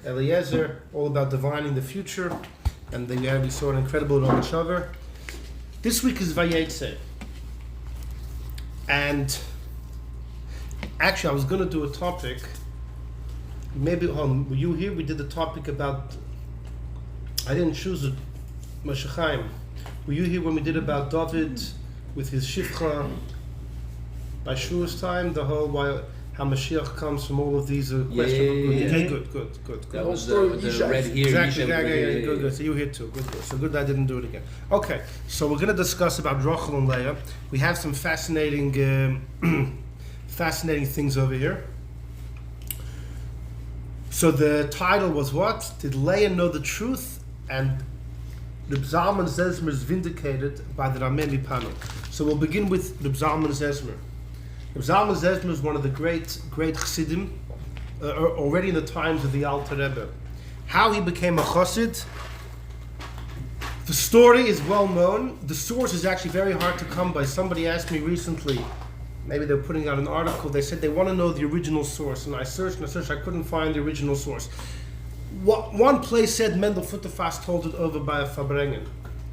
Eliezer, all about divining the future. And then we saw an incredible Rochel. This week is Vayetze. And actually, I was going to do a topic. Maybe, were you here? We did a topic about, I didn't choose it, Moshe Chaim. Were you here when we did about David with his Shifcha by Shua's time? The whole how Mashiach comes from all of these questions. Yeah. Okay, good. That was the red hair. Exactly, yeah, good. So you here too, good. So good that I didn't do it again. Okay, so we're going to discuss about Rochel and Leah. We have some fascinating things over here. So the title was what? Did Leah know the truth? And the Zalman Zezmer is vindicated by the Rameh Mipanu. So we'll begin with the Zalman Zezmer. The Zalman Zezmer is one of the great Chassidim, already in the times of the Alter Rebbe. How he became a Chassid, the story is well known. The source is actually very hard to come by. Somebody asked me recently, maybe they're putting out an article, they said they want to know the original source, and I searched, I couldn't find the original source. One place said Mendel Futterfast told it over by a Fabrengen,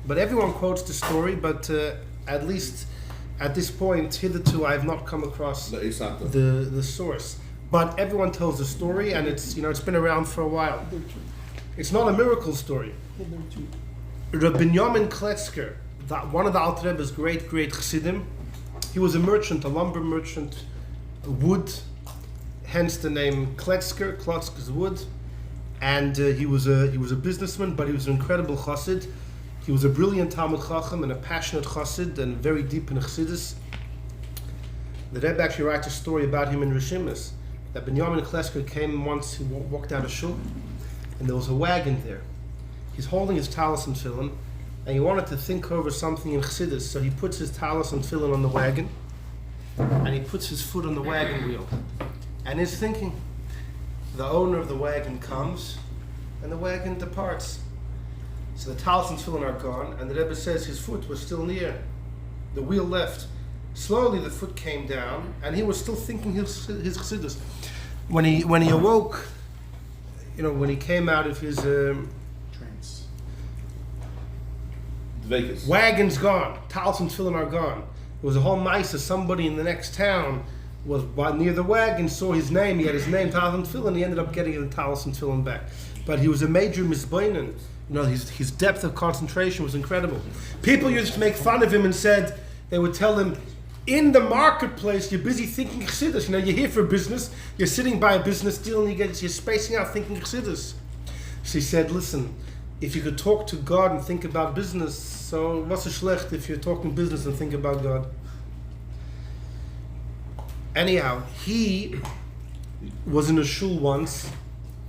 but everyone quotes the story, but at least at this point, hitherto, I have not come across the source. But everyone tells the story, and it's been around for a while. It's not a miracle story. Rabbi Binyamin Kletzker, one of the Alter Rebbe's great Chassidim, he was a merchant, a lumber merchant, wood, hence the name Kletzker. Kletzker's wood, and he was a businessman, but he was an incredible chassid. He was a brilliant Talmud Chacham and a passionate chassid, and very deep in Chassidus. The Rebbe actually writes a story about him in Rishimus, that Binyamin Kletzker came once. He walked out of shul, and there was a wagon there. He's holding his talis and tefillin, and he wanted to think over something in Chassidus, so he puts his talis and tefillin on the wagon, and he puts his foot on the wagon wheel, and he's thinking. The owner of the wagon comes, and the wagon departs. So the talis and tefillin are gone, and the Rebbe says his foot was still in the air. The wheel left. Slowly the foot came down, and he was still thinking his Chassidus. When he awoke, when he came out of his trance, Vegas. Wagon's gone, talis and tefillin are gone. There was a whole mice. Somebody in the next town was near the wagon, saw his name. He had his name, talis and tefillin. He ended up getting the talis and tefillin back. But he was a major misbainan. His depth of concentration was incredible. People used to make fun of him and said, they would tell him, in the marketplace, you're busy thinking Chassidus. You're here for business. You're sitting by a business deal, and you're spacing out thinking Chassidus. So he said, listen, if you could talk to God and think about business, so what's a schlecht if you're talking business and think about God? Anyhow, he was in a shul once,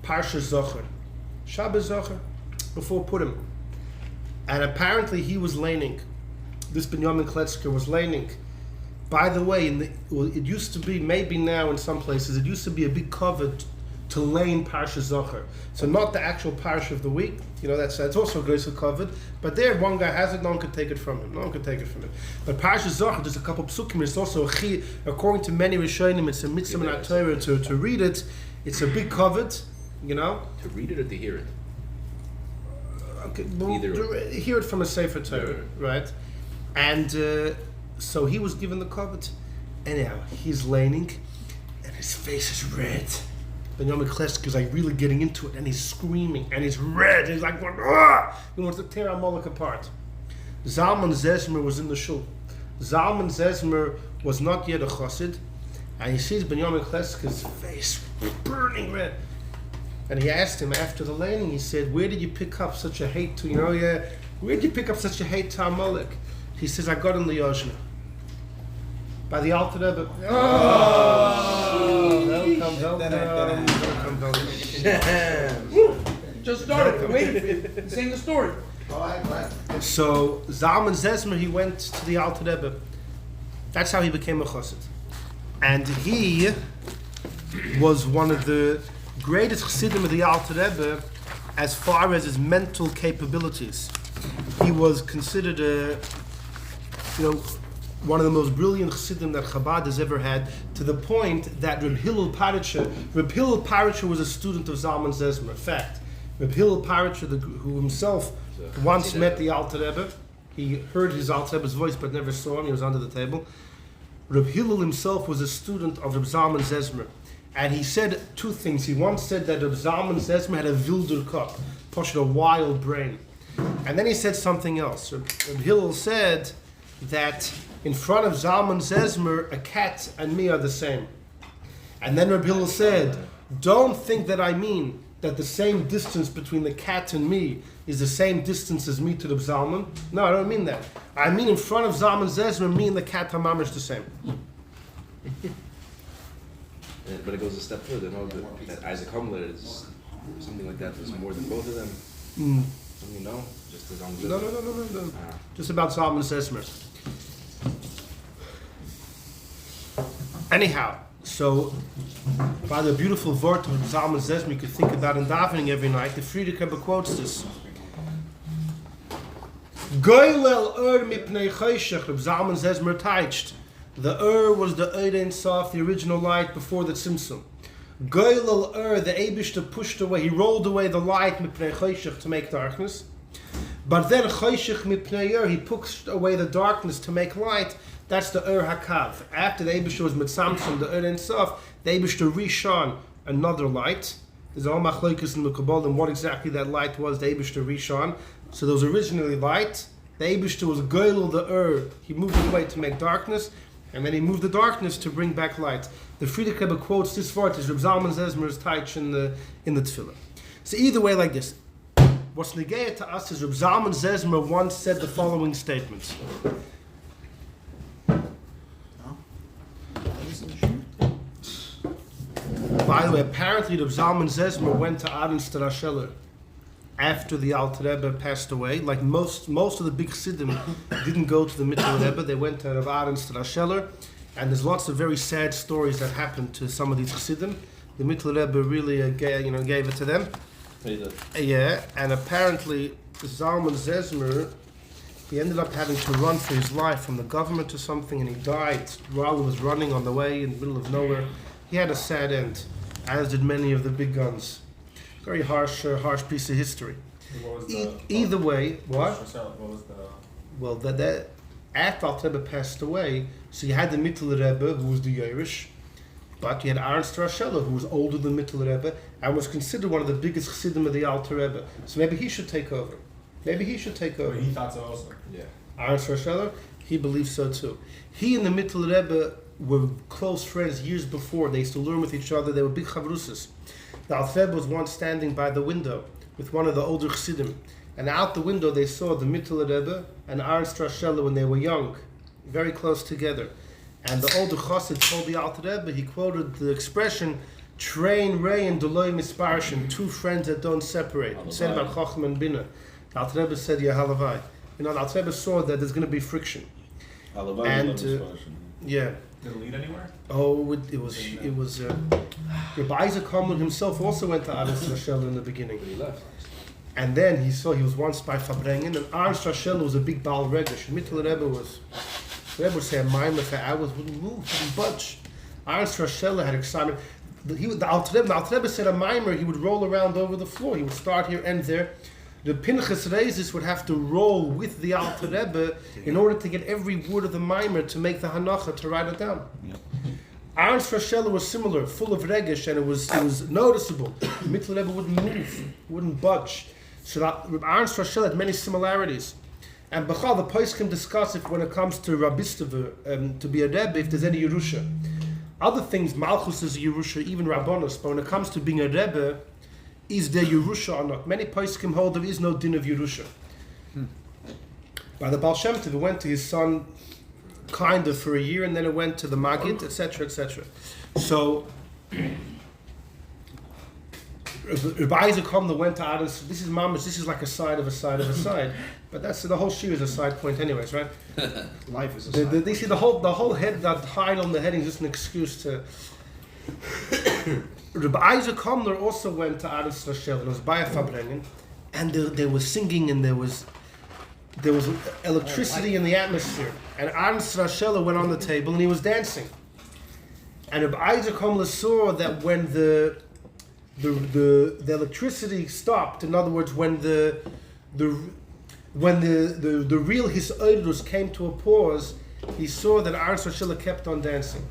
Parsha Zocher, Shabbos Zocher, before Purim. And apparently he was laning. This Binyamin Kletzker was laning. By the way, it used to be, maybe now in some places, it used to be a big cover to lane Parsha Zocher. So not the actual Parsha of the week, that's also goes to covered. But there, one guy has it, no one could take it from him. But Parsha Zocher, there's a couple of psukim, it's also a chi, according to many Rishonim, it's a mitzvah in Torah to read it. It's a big covered, To read it or to hear it? Okay, hear it from a Sefer Torah, right? And so he was given the covet. Anyhow, he's laning, and his face is red. Binyamin Kletzker is really getting into it, and he's screaming, and he's red. He's like, ah! He wants to tear Amalek apart. Zalman Zezmer was in the shul. Zalman Zezmer was not yet a chassid, and he sees Binyamin Kletzker's face burning red. And he asked him after the laning, he said, where did you pick up such a hate to, where did you pick up such a hate to Amalek? He says, I got in the Yozna. By the Alter Rebbe. Welcome. just started. Waited for you. Saying the story. So Zalman Zezmer, he went to the Alter Rebbe. That's how he became a chassid. And he was one of the greatest chassidim of the Alter Rebbe as far as his mental capabilities. He was considered one of the most brilliant chassidim that Chabad has ever had, to the point that Reb Hillel Paritcher was a student of Zalman Zezmer. In fact, Reb Hillel Paritcher, who himself once met the Alter Rebbe, he heard his Alter Rebbe's voice but never saw him, he was under the table. Reb Hillel himself was a student of Reb Zalman Zezmer. And he said two things. He once said that Reb Zalman Zezmer had a wilder kop, a wild brain. And then he said something else. Reb Hillel said that in front of Zalman Zezmer, a cat and me are the same. And then Reb Hillel said, don't think that I mean that the same distance between the cat and me is the same distance as me to the Zalman. No, I don't mean that. I mean in front of Zalman Zezmer, me and the cat are mamish the same. But it goes a step further. No, that Isaac Humler is something like that. Is more than both of them. Something, no, just as long as No. Just about Zalman Zezmer. Anyhow, so by the beautiful word of Zalman Zezmer, you could think about in davening every night. The Friedrich Rebbe quotes this. Goylel mipnei choshech, Reb Zalman Zezmer teicht. The was the Ein Sof, the original light before the Tzimtzum. Goylel the Eibishter pushed away, he rolled away the light mipnei choshech to make darkness. But then choshech mipnei he pushed away the darkness to make light. That's the Hakav. After the Eibishter was mitzamtzum, the Ein Sof, the Eibishter reshone another light. There's all machlokes in the Kabbalah and what exactly that light was, the Eibishter reshone. So there was originally light. The Eibishter was goylel the he moved it away to make darkness. And then he moved the darkness to bring back light. The Friedrich Rebbe quotes this word as Reb Zalman Zezmer's taich in the Tefillah. So either way, like this. What's negeya to us is Reb Zalman Zezmer once said the following statements. By the way, apparently Reb Zalman Zezmer went to Arenz to Rochel after the Alter Rebbe passed away. Like most of the big chassidim didn't go to the Mittel Rebbe, they went to Rav Arenz to Rochel, and there's lots of very sad stories that happened to some of these chassidim. The Mittel Rebbe really gave it to them. Yeah, and apparently Zalman Zezmer, he ended up having to run for his life from the government or something, and he died while he was running on the way in the middle of nowhere. He had a sad end, as did many of the big guns. Very harsh piece of history. Either way, what? Well, that after Alter Rebbe passed away, so you had the Mittel Rebbe, who was the Yerush, but you had Arenz Rochel, who was older than Mittel Rebbe, and was considered one of the biggest chassidim of the Alter Rebbe. So maybe he should take over. But he thought so also. Yeah. Arenz Rochel, he believed so too. He and the Mittel Rebbe were close friends years before. They used to learn with each other. They were big chavrusas. The Alter Rebbe was once standing by the window with one of the older chassidim, and out the window they saw the Mittel Rebbe and Arenz Rochel when they were young, very close together. And the older chassid told the Alter Rebbe, he quoted the expression, "Train rei and deloi misparshin," two friends that don't separate. He said about Chacham and Bina. The Alter Rebbe said, "Ya halavai." The Alter Rebbe saw that there's going to be friction. And yeah. Did it lead anywhere? Oh, it was. Rabbi Isaac Hamlin himself also went to Arenz Rochel in the beginning. But he left. And then he was once by Fabrengen, and Arenz Rochel was a big Baal Regesh. Mittel Rebbe would say a maimer for hours, wouldn't move, wouldn't budge. Arenz Rochel had excitement. The Alter Rebbe said a maimer, he would roll around over the floor. He would start here, end there. The Pinchas Reizes would have to roll with the Alter Rebbe in order to get every word of the maimer to make the hanacha, to write it down. Arenz Rochel was similar, full of regesh, and it was noticeable. Mittel Rebbe wouldn't move, wouldn't budge. So Arenz Rochel had many similarities. And Bechal, the poskim discuss if when it comes to Rabbistav, to be a Rebbe, if there's any Yerusha. Other things, Malchus is a Yerusha, even Rabbonos, but when it comes to being a Rebbe, is there Yerusha or not? Many poskim hold there is no din of Yerusha. By the Baal Shem Tov, it went to his son kind of for a year, and then it went to the Maggid, etc., etc. So, Rabbi Isaac Hamler went to Arenz. This is mamish. This is like a side of a side of a side. But that's the whole shiur is a side point, anyways, right? Life is a side point. They see the whole head, that hide on the heading is just an excuse to. Rabbi Isaac Hamler also went to Arenz Rochel, and it was by a Fabrengen, and they were singing, and there was there was electricity in the atmosphere, and Ernst Rochel went on the table and he was dancing. And Rabbi Isaac Homler saw that when the electricity stopped, in other words, when the real hisoidus came to a pause, he saw that Ernst Rochel kept on dancing.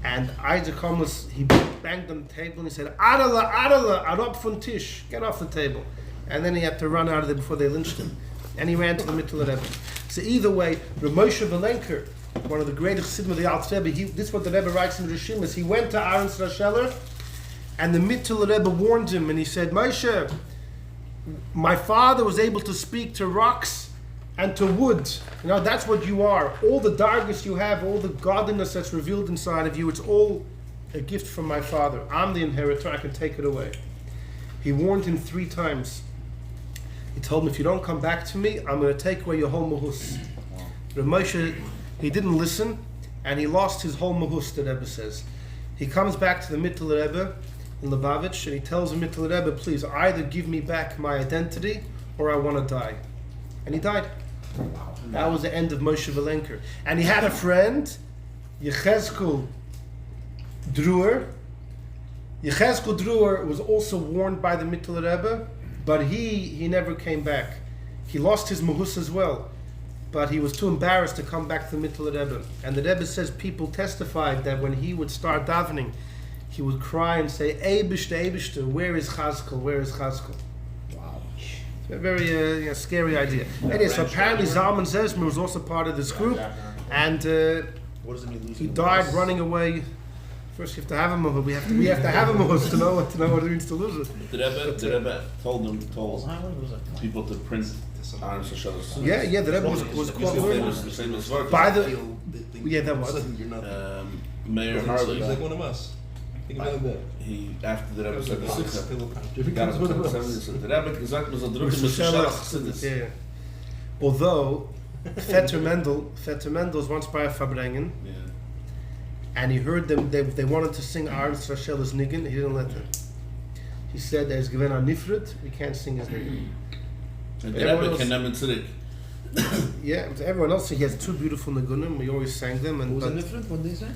And Isaac Homler, he banged on the table and he said, Adala, Adala, Arop von Tisch, get off the table. And then he had to run out of there before they lynched him. And he ran to the Mittel Rebbe. So either way, Rameh Velenker, one of the greatest Siddim of the Alter Rebbe, this is what the Rebbe writes in the Rishimis. He went to Ernst Rochel, and the Mittel Rebbe warned him, and he said, Moshe, my father was able to speak to rocks and to wood. You know, that's what you are. All the darkness you have, all the godliness that's revealed inside of you, it's all a gift from my father. I'm the inheritor, I can take it away. He warned him 3 times. He told him, if you don't come back to me, I'm going to take away your whole mahus. Ramosha, he didn't listen, and he lost his whole mahus, the Rebbe says. He comes back to the Mittel Rebbe in Lubavitch, and he tells the Mittel Rebbe, please, either give me back my identity, or I want to die. And he died. That was the end of Moshe Velenker. And he had a friend, Yechezkel Druer. Yechezkel Druer was also warned by the Mittel Rebbe, but he never came back. He lost his mahus as well, but he was too embarrassed to come back to the Mittel Rebbe. And the Rebbe says people testified that when he would start davening, he would cry and say, Eibishter, where is Chazkel? Where is Chazkel? Wow. It's a very scary idea. Anyway, so apparently Zalman Zezmer was also part of this group, and What does it mean losing he died running away. First, you have to have a mahus. We have to have a mahus to know what it means to lose it. The Rebbe told people to print Ernst Rochel's. Yeah, the Rebbe was quite the famous work. by the. Yeah, that was. Mayor He's Harley. like one of us. Think about that. He after the Rebbe said Six this. Philippines. Got him to the 70s. The Rebbe gesagt, man soll drücken mit Schelach. Yeah. Although Vetter Mendel was once by a Farbrengen, Yeah. and he heard them. They wanted to sing Ernst Rochel's Niggin. He didn't let them. He said, "There's given a nifrit. We can't sing his Niggin." And the Rebbe can nehmen zurück. Yeah, everyone else. He has 2 beautiful Nigunim. We always sang them, and but different? What did he say?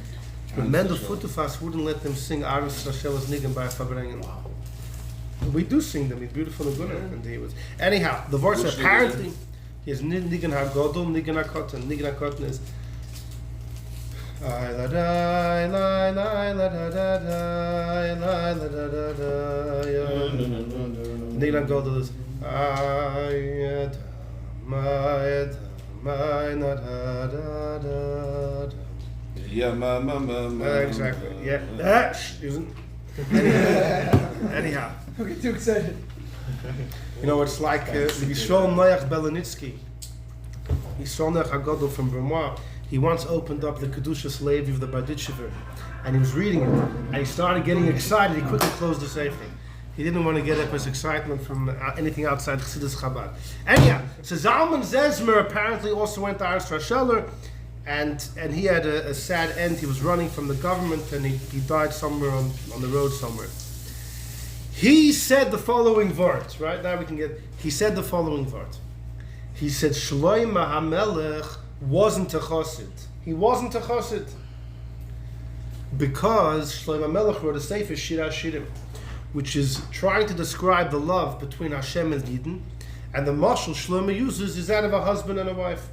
Mendel Futefas wouldn't let them sing Ernst Rochel's Niggin by a Farbrengen. We do sing them. He's beautiful Nigunim, and he was. Anyhow, the verse Which apparently he has Niggin HaGodol, Niggin HaKotan. Niggin HaKotan is. I la da la la la da da da la la da da da. Niggin HaGodol is I my na da da da. Yeah, ma. Exactly. Yeah. Isn't. Anyhow. Don't get too excited. You know, it's like Yisrael Noach Belenitsky. Yisrael Noach HaGodol from Vermont. He once opened up the Kedushas Levi of the Barditchever, and he was reading it, and he started getting excited. He quickly closed the Sefer. He didn't want to get up his excitement from anything outside Chassidus Chabad. Anyhow, so Zalman Zezmer apparently also went to Ernst Rochel, and he had a sad end. He was running from the government, and he died somewhere on the road somewhere. He said the following words, right? Now he said the following words. He said, Shlomo HaMelech wasn't a chassid. He wasn't a chassid. Because Shlomo HaMelech wrote a sefer, Shir HaShirim, which is trying to describe the love between Hashem and Yidden, and the mashal Shlomo uses is that of a husband and a wife.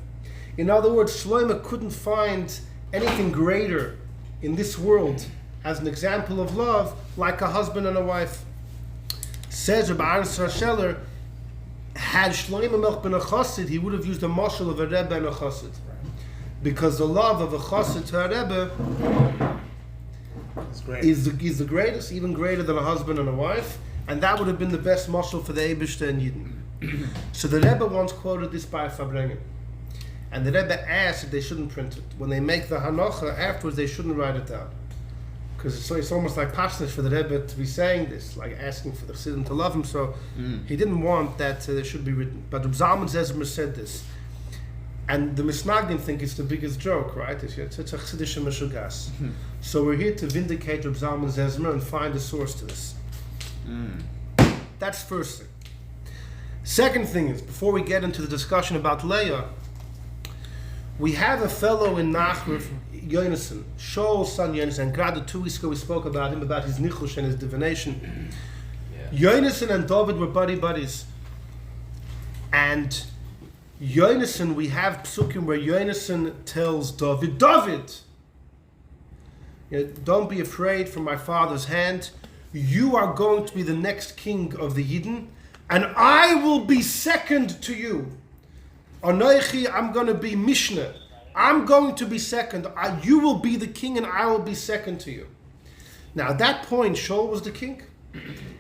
In other words, Shlomo couldn't find anything greater in this world as an example of love like a husband and a wife. Says Rabbi Ernst Rochel, had Shlomo Melech been a chassid, he would have used a mashal of a rebbe and a chassid, because the love of a chassid to a rebbe is the greatest, even greater than a husband and a wife, and that would have been the best mashal for the Eibishter and Yidden. So the rebbe once quoted this by a Farbrengen, and the rebbe asked if they shouldn't print it. When they make the hanocha afterwards, they shouldn't write it down. Because it's almost like pashnus for the Rebbe to be saying this, like asking for the Chassidim to love him. So he didn't want that it should be written. But Zalman Zezmer said this. And the Misnagdim think it's the biggest joke, right? It's a Chassidish Meshugas. So we're here to vindicate Zalman Zezmer and find a source to this. That's first thing. Second thing is, before we get into the discussion about Leah, we have a fellow in Nachruf, Yonason, Shaul's son Yonason. Gerade 2 weeks ago we spoke about him, about his nichush and his divination. Yonason and David were buddies. And Yonason, we have psukim where Yonason tells David, don't be afraid from my father's hand. You are going to be the next king of the Yidden, and I will be second to you. Anoichi, I'm going to be Mishnah. I'm going to be second. You will be the king, and I will be second to you. Now, at that point, Shaul was the king,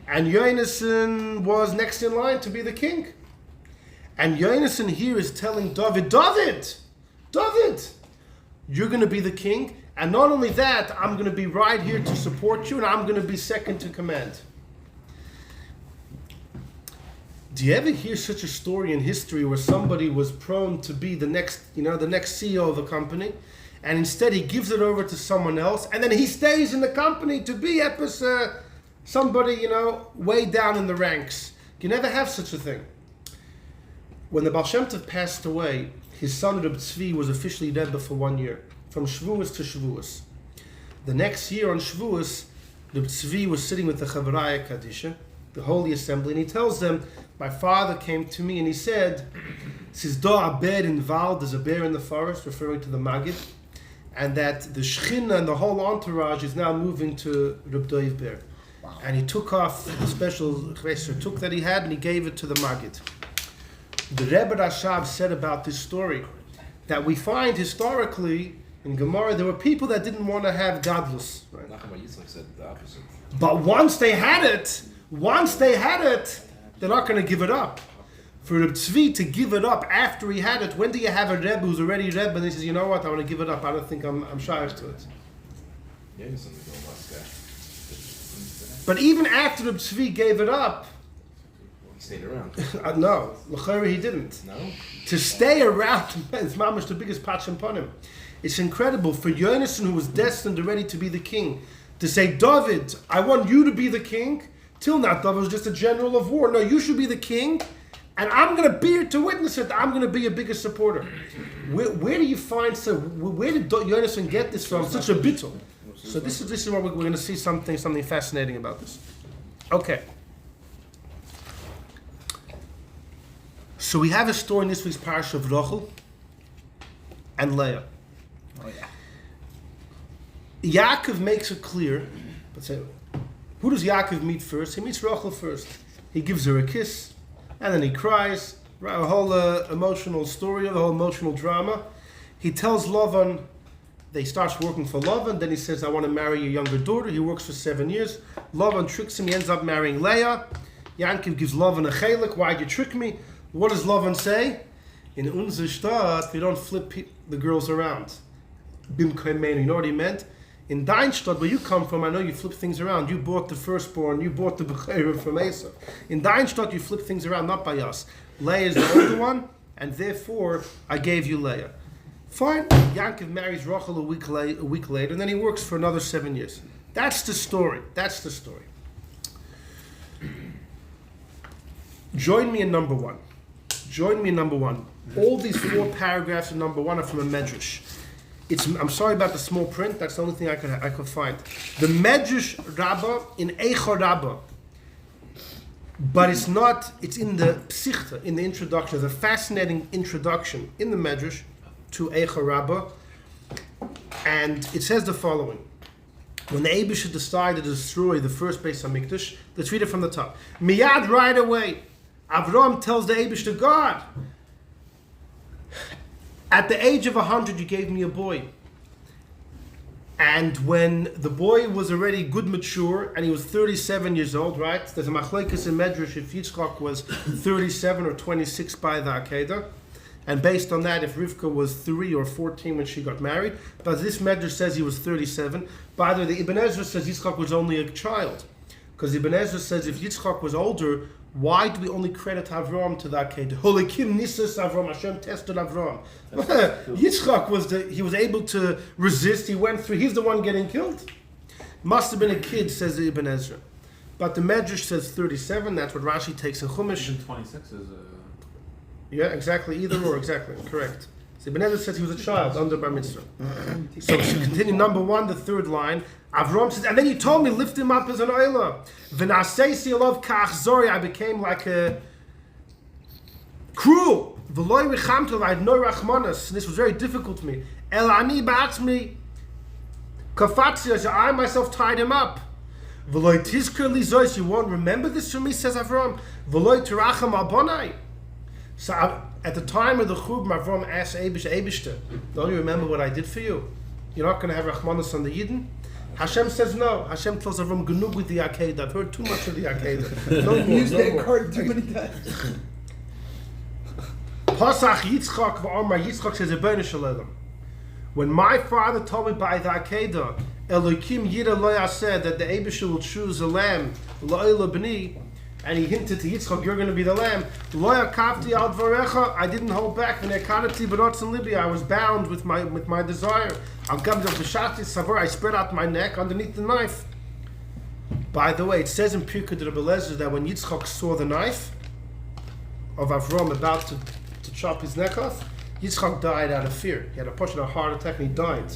and Yonason was next in line to be the king. And Yonason here is telling David, you're going to be the king. And not only that, I'm going to be right here to support you, and I'm going to be second to command. Do you ever hear such a story in history where somebody was prone to be the next CEO of a company, and instead he gives it over to someone else, and then he stays in the company to be somebody, way down in the ranks? You never have such a thing. When the Baal Shem Tov passed away, his son Reb Tzvi was officially Rebbe for 1 year, from Shavuos to Shavuos. The next year on Shavuos, Reb Tzvi was sitting with the Chavaraya Kadisha, the Holy Assembly, and he tells them, my father came to me and he said, there's a bear in Val, there's a bear in the forest, referring to the Magid, and that the Shechina and the whole entourage is now moving to Reb Doiv Bear. Wow. And he took off the special chveser tuk that he had and he gave it to the Magid. The Rebbe Rashab said about this story that we find historically in Gemara there were people that didn't want to have godless. Right? Nachman Yitzchak said the opposite. But once they had it, they're not going to give it up. For Reb Tzvi to give it up after he had it, when do you have a Rebbe who's already Rebbe and he says, you know what, I want to give it up, I don't think I'm shaykh to it. But even after Reb Tzvi gave it up, he stayed around. No, l'chayre he didn't. No? To stay around, it's mamash the biggest patch upon him. It's incredible for Yonason, who was destined already to be the king, to say, David, I want you to be the king. Till now, David was just a general of war. No, you should be the king, and I'm going to be here to witness it. I'm going to be a bigger supporter. Where do you find, where did Yonason get this from? Such a bittul. So this is what we're going to see something fascinating about this. Okay. So we have a story in this week's parasha of Rochel and Leah. Oh yeah. Yaakov makes it clear, but say, who does Yaakov meet first? He meets Rochel first. He gives her a kiss, and then he cries. A whole emotional story, a whole emotional drama. He tells Lavan, he starts working for Lavan, then he says, I want to marry your younger daughter. He works for 7 years. Lavan tricks him, he ends up marrying Leah. Yaakov gives Lavan a chelik, why'd you trick me? What does Lavan say? In unser Stadt, we don't flip the girls around. Bimkei, you know what he meant? In dein Stadt, where you come from, I know you flip things around. You bought the firstborn, you bought the Bechera from Esav. In dein Stadt, you flip things around, not by us. Leah is the older one, and therefore, I gave you Leah. Fine. Yaakov marries Rochel a week later, and then he works for another 7 years. That's the story. Join me in number one. All these 4 paragraphs in number 1 are from a medrash. I'm sorry about the small print. That's the only thing I could find. The Medrash Rabbah in Eicha Rabbah, but it's not. It's in the Psichta, in the introduction. The fascinating introduction in the Medrash to Eicha Rabbah, and it says the following: when the Eibusha decided to destroy the first Beis Hamikdash, let's read it from the top. Miyad, right away, Avram tells the Eibusha, God, at the age of 100, you gave me a boy. And when the boy was already good mature, and he was 37 years old, right? There's a machlekes in Medrash if Yitzchak was 37 or 26 by the Akedah. And based on that, if Rivka was 3 or 14 when she got married. But this Medrash says he was 37. By the way, the Ibn Ezra says Yitzchak was only a child. Because Ibn Ezra says if Yitzchak was older, why do we only credit Avram to that case? Holikim Nisas Avram, Hashem tested Avram. Yitzchak he was able to resist, he went through, he's the one getting killed. Must have been a kid, says Ibn Ezra. But the Medrash says 37. That's what Rashi takes in Chumash. Even 26 is Yeah, exactly. Either or, exactly. Correct. See, Ben Ezra says he was a child under Bar Mitzvah. So to continue, number 1, the third line. Avram says, and then he told me, lift him up as an oila. V'naseisi alav kach zori, I became like a cruel. V'loi rechamtu, I had no rachmanas. This was very difficult to me. El ani ba'atzmi kafatzi, I myself tied him up. V'loi tizker li zois, you won't remember this from me, says Avram. V'loi teracham al bonai. So at the time of the Churban, Avram asked Eibishter, don't you remember what I did for you? You're not going to have Rachmanis on the Yidden? Hashem says no. Hashem tells Avram, Genug with the Akedah. I've heard too much of the Akedah. No more, Used no that more. card too many times. Pasach Yitzchak v'Omar, Yitzchak says, Rebbeinu Shalom. When my father told me by the Akedah, Elokim Yira Loya said that the Eibishter will choose a lamb, Lo'ila B'ni, and he hinted to Yitzchak, you're going to be the lamb. Loya kafti al dvarecha, I didn't hold back. V'nekanati b'notzim libi, I was bound with my desire. Al gabdav b'shati savar, I spread out my neck underneath the knife. By the way, it says in Pirkei Rebbe Lezer that when Yitzchak saw the knife of Avram about to chop his neck off, Yitzchak died out of fear. He had a heart attack and he died.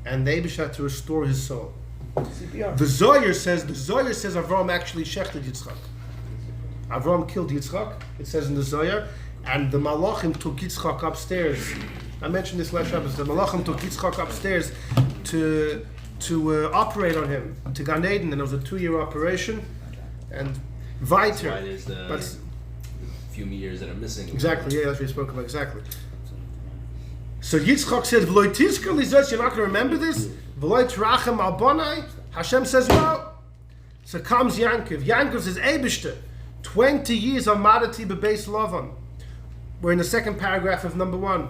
And the Eibush had to restore his soul. CPR. The Zohar says Avram actually shechted Yitzchak. Avram killed Yitzchak, it says in the Zohar, and the Malachim took Yitzchak upstairs. I mentioned this last episode. The Malachim took Yitzchak upstairs to operate on him, to Gan Eden, and it was a 2-year operation. And weiter. That's why there's the few years that are missing. Exactly, yeah, that's what we spoke about, exactly. So Yitzchak says, V'loi tizker li zos, you're not going to remember this? V'loi terachem al bonai? Hashem says no. So comes Yankov. Yankov says, Eibishter, 20 years of madati bebeis Lavan. We're in the second paragraph of number 1.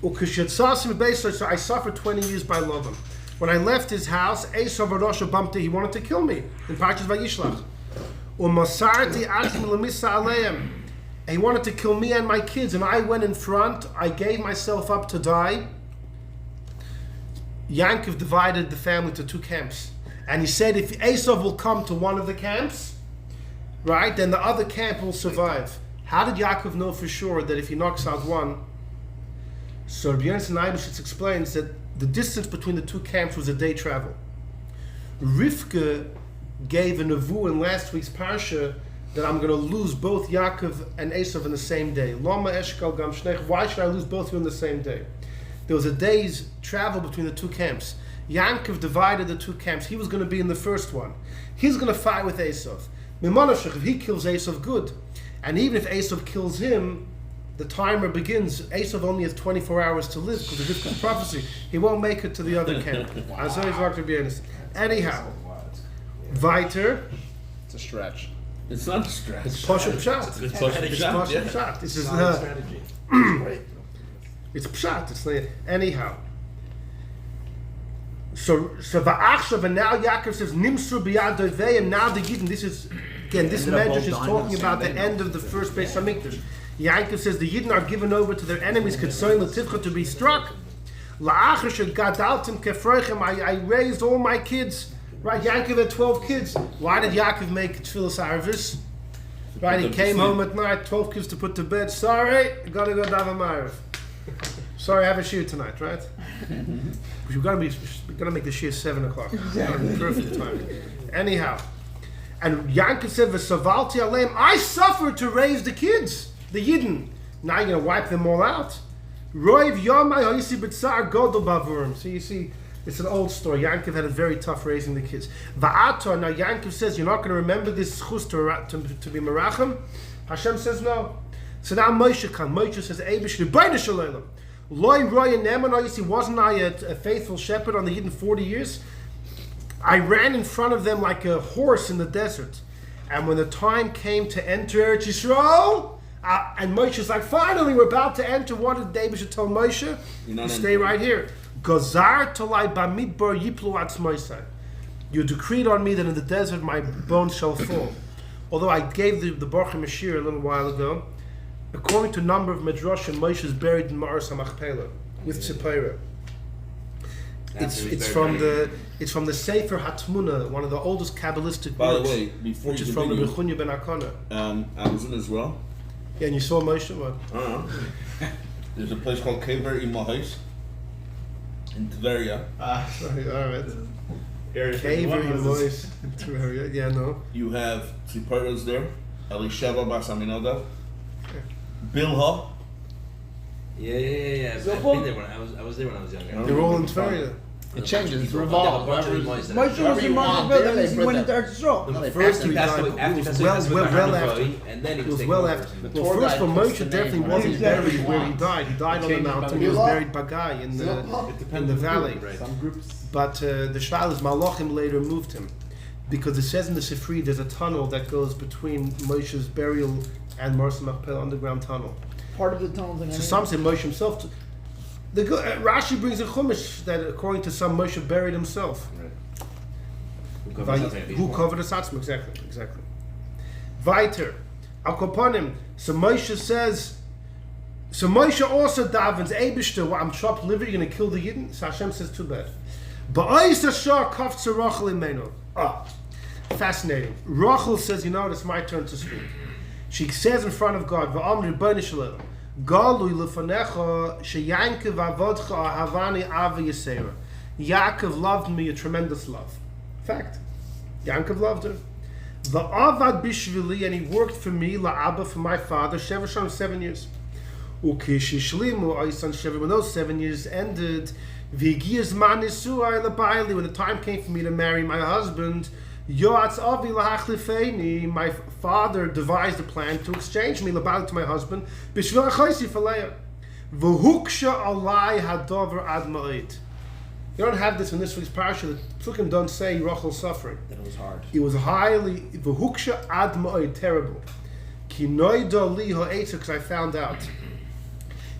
Ukeshetzasim bebeis, so I suffered 20 years by Lavan. When I left his house, Esav Rochel bumped it, he wanted to kill me. In Parshas Vayishlach. Umasarti atzmi lemisa aleim. He wanted to kill me and my kids, and I went in front. I gave myself up to die. Yankov divided the family to 2 camps. And he said if Esav will come to one of the camps, right, then the other camp will survive. How did Yaakov know for sure that if he knocks out one? So Rabbi Yonasan Eibishitz explains that the distance between the 2 camps was a day travel. Rivka gave a nevu in last week's parsha that I'm going to lose both Yaakov and Esav in the same day. Lama eshkal gam shnech. Why should I lose both of you in the same day? There was a day's travel between the 2 camps. Yaakov divided the 2 camps. He was going to be in the first one. He's going to fight with Esav. Mimanashach, if he kills Esav, good. And even if Esav kills him, the timer begins. Esav only has 24 hours to live because of Rivka's prophecy. He won't make it to the other camp. Anyhow, weiter. It's a stretch. It's not a stretch. It's Pasha Pshat. It's Pasha It's Pshat, Pasha yeah. Pshat. This is strategy. it's Pshat. It's like, anyhow. So Va'achshav, and now Yaakov says Nimsur b'yad doivei, and now the Yidden. This is again. This medrash is talking about the end of the first Beis Hamikdash. Yaakov says the Yidden are given over to their enemies, Ketzoin l'tivcha, to be struck. La'achar shegadaltim kefroichem, I raised all my kids. Right, Yaakov had 12 kids. Why did Yaakov make Tfilas Arvis? Right, he came home at night, 12 kids to put to bed. Sorry, I gotta go daven Ma'ariv. Sorry, I have a shir tonight, right? We're gonna make the shir 7 o'clock. Exactly. Perfect time. Anyhow, and Yaakov said, "V'savalti aleim, I suffered to raise the kids, the Yidden. Now you're gonna wipe them all out." Roiv yomai ha'isi b'tzar godol bavurim. So you see. It's an old story. Yankov had it very tough raising the kids. Va'ator, now Yankov says, you're not going to remember this chus to be merachem? Hashem says no. So now Moshe comes. Moshe says, Eibush, Rebbeinu Shalom. Loi roy and neman, you see, wasn't I a faithful shepherd on the Yidden 40 years? I ran in front of them like a horse in the desert. And when the time came to enter Eretz Yisrael, and Moshe's like, finally, we're about to enter. What did Eibush tell Moshe? You stay right here. Gazar tolai bamidbar yiplu atzmoisai. You decreed on me that in the desert my bones shall fall. Although I gave the Baruch HaMashir a little while ago, according to a number of Midrashim, Moshe is buried in Ma'aras HaMachpelah with Tzipora. It's from the Sefer Hatmuna, one of the oldest Kabbalistic By the works, way, before which you is from the continue, Bechunya ben Akana. I was in Israel. Yeah, and you saw Moshe. What? There's a place called Kever Imahais in Tveria. Sorry, all right. Area Caver 51 in was voice. Yeah, no. You have Tziporas there, Elisheva Bas Aminadav, Bilha. Yeah. I've been there when I was there when I was younger. They're all in Tveria. It changes. It's Yeah, a revolved. bunch of Whatever- Mois that- Moshe was Whatever in you Moshe want. building, There he they went put into Eretz Yisrael. No, After first he that's died. what- after It was that's well what after. and then he It was was taken well over. after. The Well, tour first guide for puts Moshe the definitely name wasn't on it. buried where he Change died. He died on the Change mountain. the He was law. buried by Guy in the valley. Right. Some groups. But the Shvalas Malachim later moved him, because it says in the Sifri there's a tunnel that goes between Moshe's burial and Marsa Machpelah underground tunnel. Part of the tunnel thing. So some say Moshe himself. Rashi brings a chumash that according to some Moshe buried himself. Right. Who covered his atzma? Exactly. Weiter. Al Kopanim. So Moshe says. So Moshe also davens Eibishter. Well, I'm chopped liver. You're going to kill the Yidden. So Hashem says too bad. Ba'ayis Ashar kafts Rochel imenu. Fascinating. Rochel says, you know what? It's my turn to speak. She says in front of God, "Va'amri b'nei shalom, galui lefanecha sheyankev avodcha ahavani ava yisera." Yaakov loved me a tremendous love. Fact. Yaakov loved her. Va'avad bishvili, and he worked for me, la'aba, for my father, Sheva 7 years. Ukishishlimu aysan Sheva, when those 7 years ended, v'giz man nisuai labayli, when the time came for me to marry my husband, Yoatz avi lahachlifeini, my father devised a plan to exchange me labayli to my husband, b'shvil achoisi for Leah. V'huksha alai hadover ad ma'id. You don't have this in this week's parasha. The Psukim don't say Rachel's suffering. That was hard. It was highly v'huksha ad ma'id, terrible. Ki noida li ha'etza, because I found out.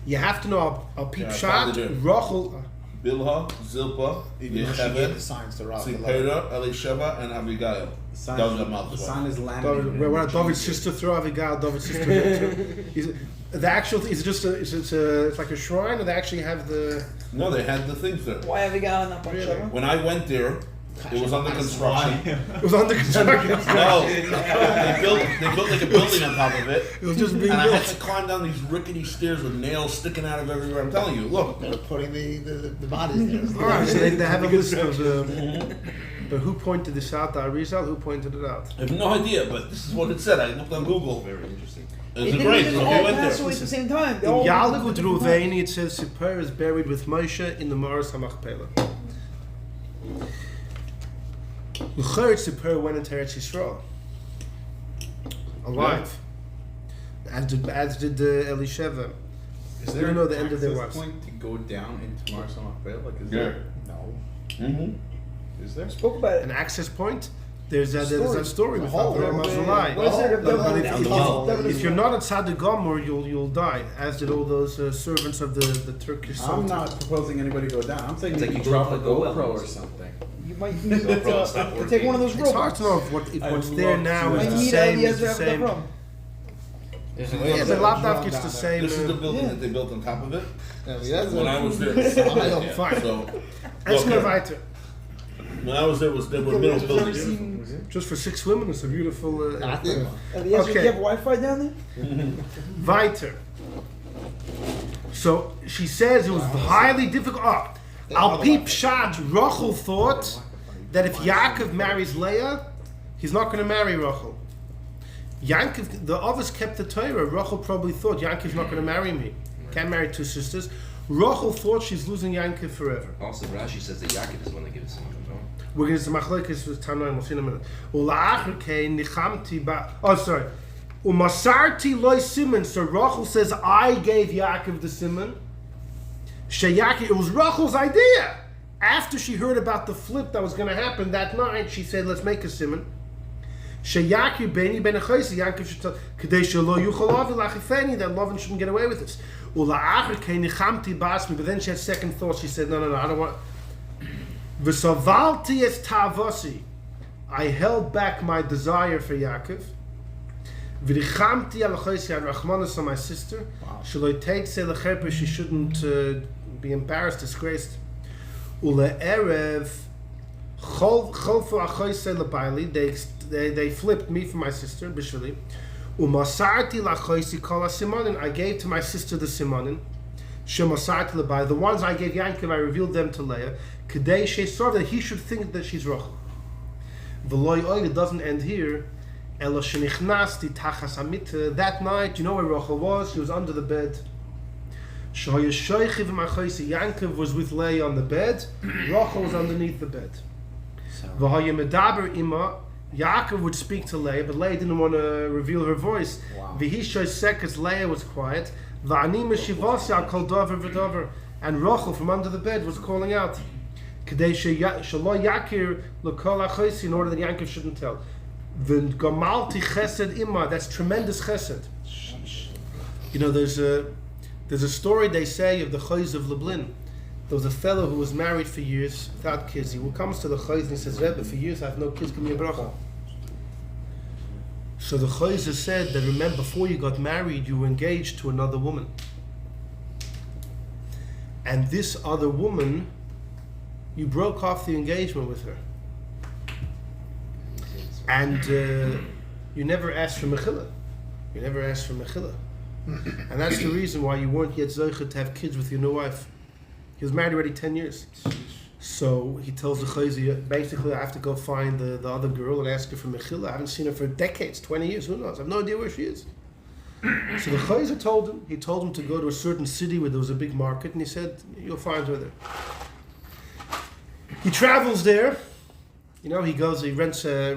You have to know a peep Yeah, I shot. found it. Rachel. Bilha, Zilpa, Even though she gave the Yechevet, signs to Rob. Tzipora, Elisheva, and Abigail. The That was the sign mouth. is landing. Where David's sister threw Abigail, David's sister. The actual is it just it's like a shrine, or they actually have the. No, they had the things there. Why have you got on that bunch Really? of When I went there, it was under construction. It was under construction. No, they built like a building on top of it. It was just being And I had built. to climb down these rickety stairs with nails sticking out of everywhere. I'm telling you, look. They were putting the bodies there. All right, so they have a list of. But who pointed this out? The Arizal? Who pointed it out? I have no idea, but this is what it said. I looked on Google. Very interesting. It was They a didn't great. even So all we went pass there. away at the same time. They In all lived Yalkut at different Ruvaini, it says Sipper is buried with Moshe in the Maras HaMachpelah. L'chayr Sipper went into Eretz Yisrael alive, as did Elisheva. Is We don't know the end of their access lives. point to go down into Mars Machpelah? Like, is Yeah. there? No. Mm-hmm. Is there? Spoke about An it. access point. There's a story The with hole. Avraham Azulai. What is it? But If if you're not a tzaddik gomer, you'll die. As did all those servants of the Turkish I'm Sultan. not proposing anybody go down. I'm saying It's you like could you drop go a to the well GoPro or almost. something. You might need GoPro stopped to take one of those It's hard robots. to know if I'd what's there love now to. is Might the need same. Eliezer It's the after same. that rum. Yeah, but Lapdavk it's the same. This is the building that they built on top of it. Yes, When I was there, Yeah, fine. So Let's go look, weiter. when I was there, there were middle buildings. Just for 6 women, it's a beautiful. Eliezer, Okay. do you have Wi-Fi down there? Weiter. So she says it was highly difficult. Al Pi Pshat, Rochel thought that if Yaakov marries Leah, he's not going to marry Rochel. Yaakov, the others kept the Torah. Rochel probably thought Yaakov's not going to marry me. Can't marry 2 sisters. Rochel thought she's losing Yaakov forever. Also, Rashi says that Yaakov is the one that gives him. No? We're going to see machlokes with Tanoim. We'll see in a minute. Ula'achar kein nichamti ba. Oh, sorry. Umasarti loy siman. So Rachel says, I gave Yaakov the siman. Sheyaki. It was Rachel's idea. After she heard about the flip that was going to happen that night, she said, "Let's make a siman." Sheyaki beni ben achaysi. Yaakov should tell Kadei shelo yuchal avi lachifeni, that Lavan shouldn't get away with this. Ula'achar kein nichamti basmi. But then she had second thoughts. She said, "No, I don't want." V'savalti es tavosi, I held back my desire for Yaakov. V'richamti al chosi, I rachmanas on my sister. Shaloi teitze lecherpe, she shouldn't be embarrassed, disgraced. Ule Erev Cholfu Achoise Lebaili. They flipped me for my sister, Bishali. Umasarti Lachoisi Kol Simonin. I gave to my sister the Simonin. Shemasarti Lebai. The ones I gave Yankov, I revealed them to Leah. Kadei Shesor, that he should think that she's Rochel. V'loi oil, it doesn't end here. Elo shenichnas tachas hamita. That night, you know where Rochel was? She was under the bed. Shoya shoichiv machoisi. Yankov was with Leah on the bed. Rochel was underneath the bed. V'haya medaber ima. Yaakov would speak to Leah, but Leah didn't want to reveal her voice. V'hishoy sekas. Leah was quiet. V'ani meshivosya kol dover v'dover. And Rochel from under the bed was calling out. Kadei shelo yakir l'kol achoisi, in order that Yaakov shouldn't tell. V'gamalti chesed ima. That's tremendous chesed. You know, there's a story they say of the Chayz of Lublin. There was a fellow who was married for years without kids. He comes to the Chayz and he says, Rebbe, for years I have no kids, give me a bracha. So the Chayz said that, remember, before you got married, you were engaged to another woman. And this other woman, you broke off the engagement with her. And you never asked for mechillah. You never asked for mechillah. And that's the reason why you weren't yet zocheh to have kids with your new wife. He was married already 10 years. So he tells the chayzi, basically I have to go find the other girl and ask her for mechillah. I haven't seen her for decades, 20 years, who knows? I have no idea where she is. So the chayzi told him to go to a certain city where there was a big market, and he said, you'll find her there. He travels there. You know, he rents a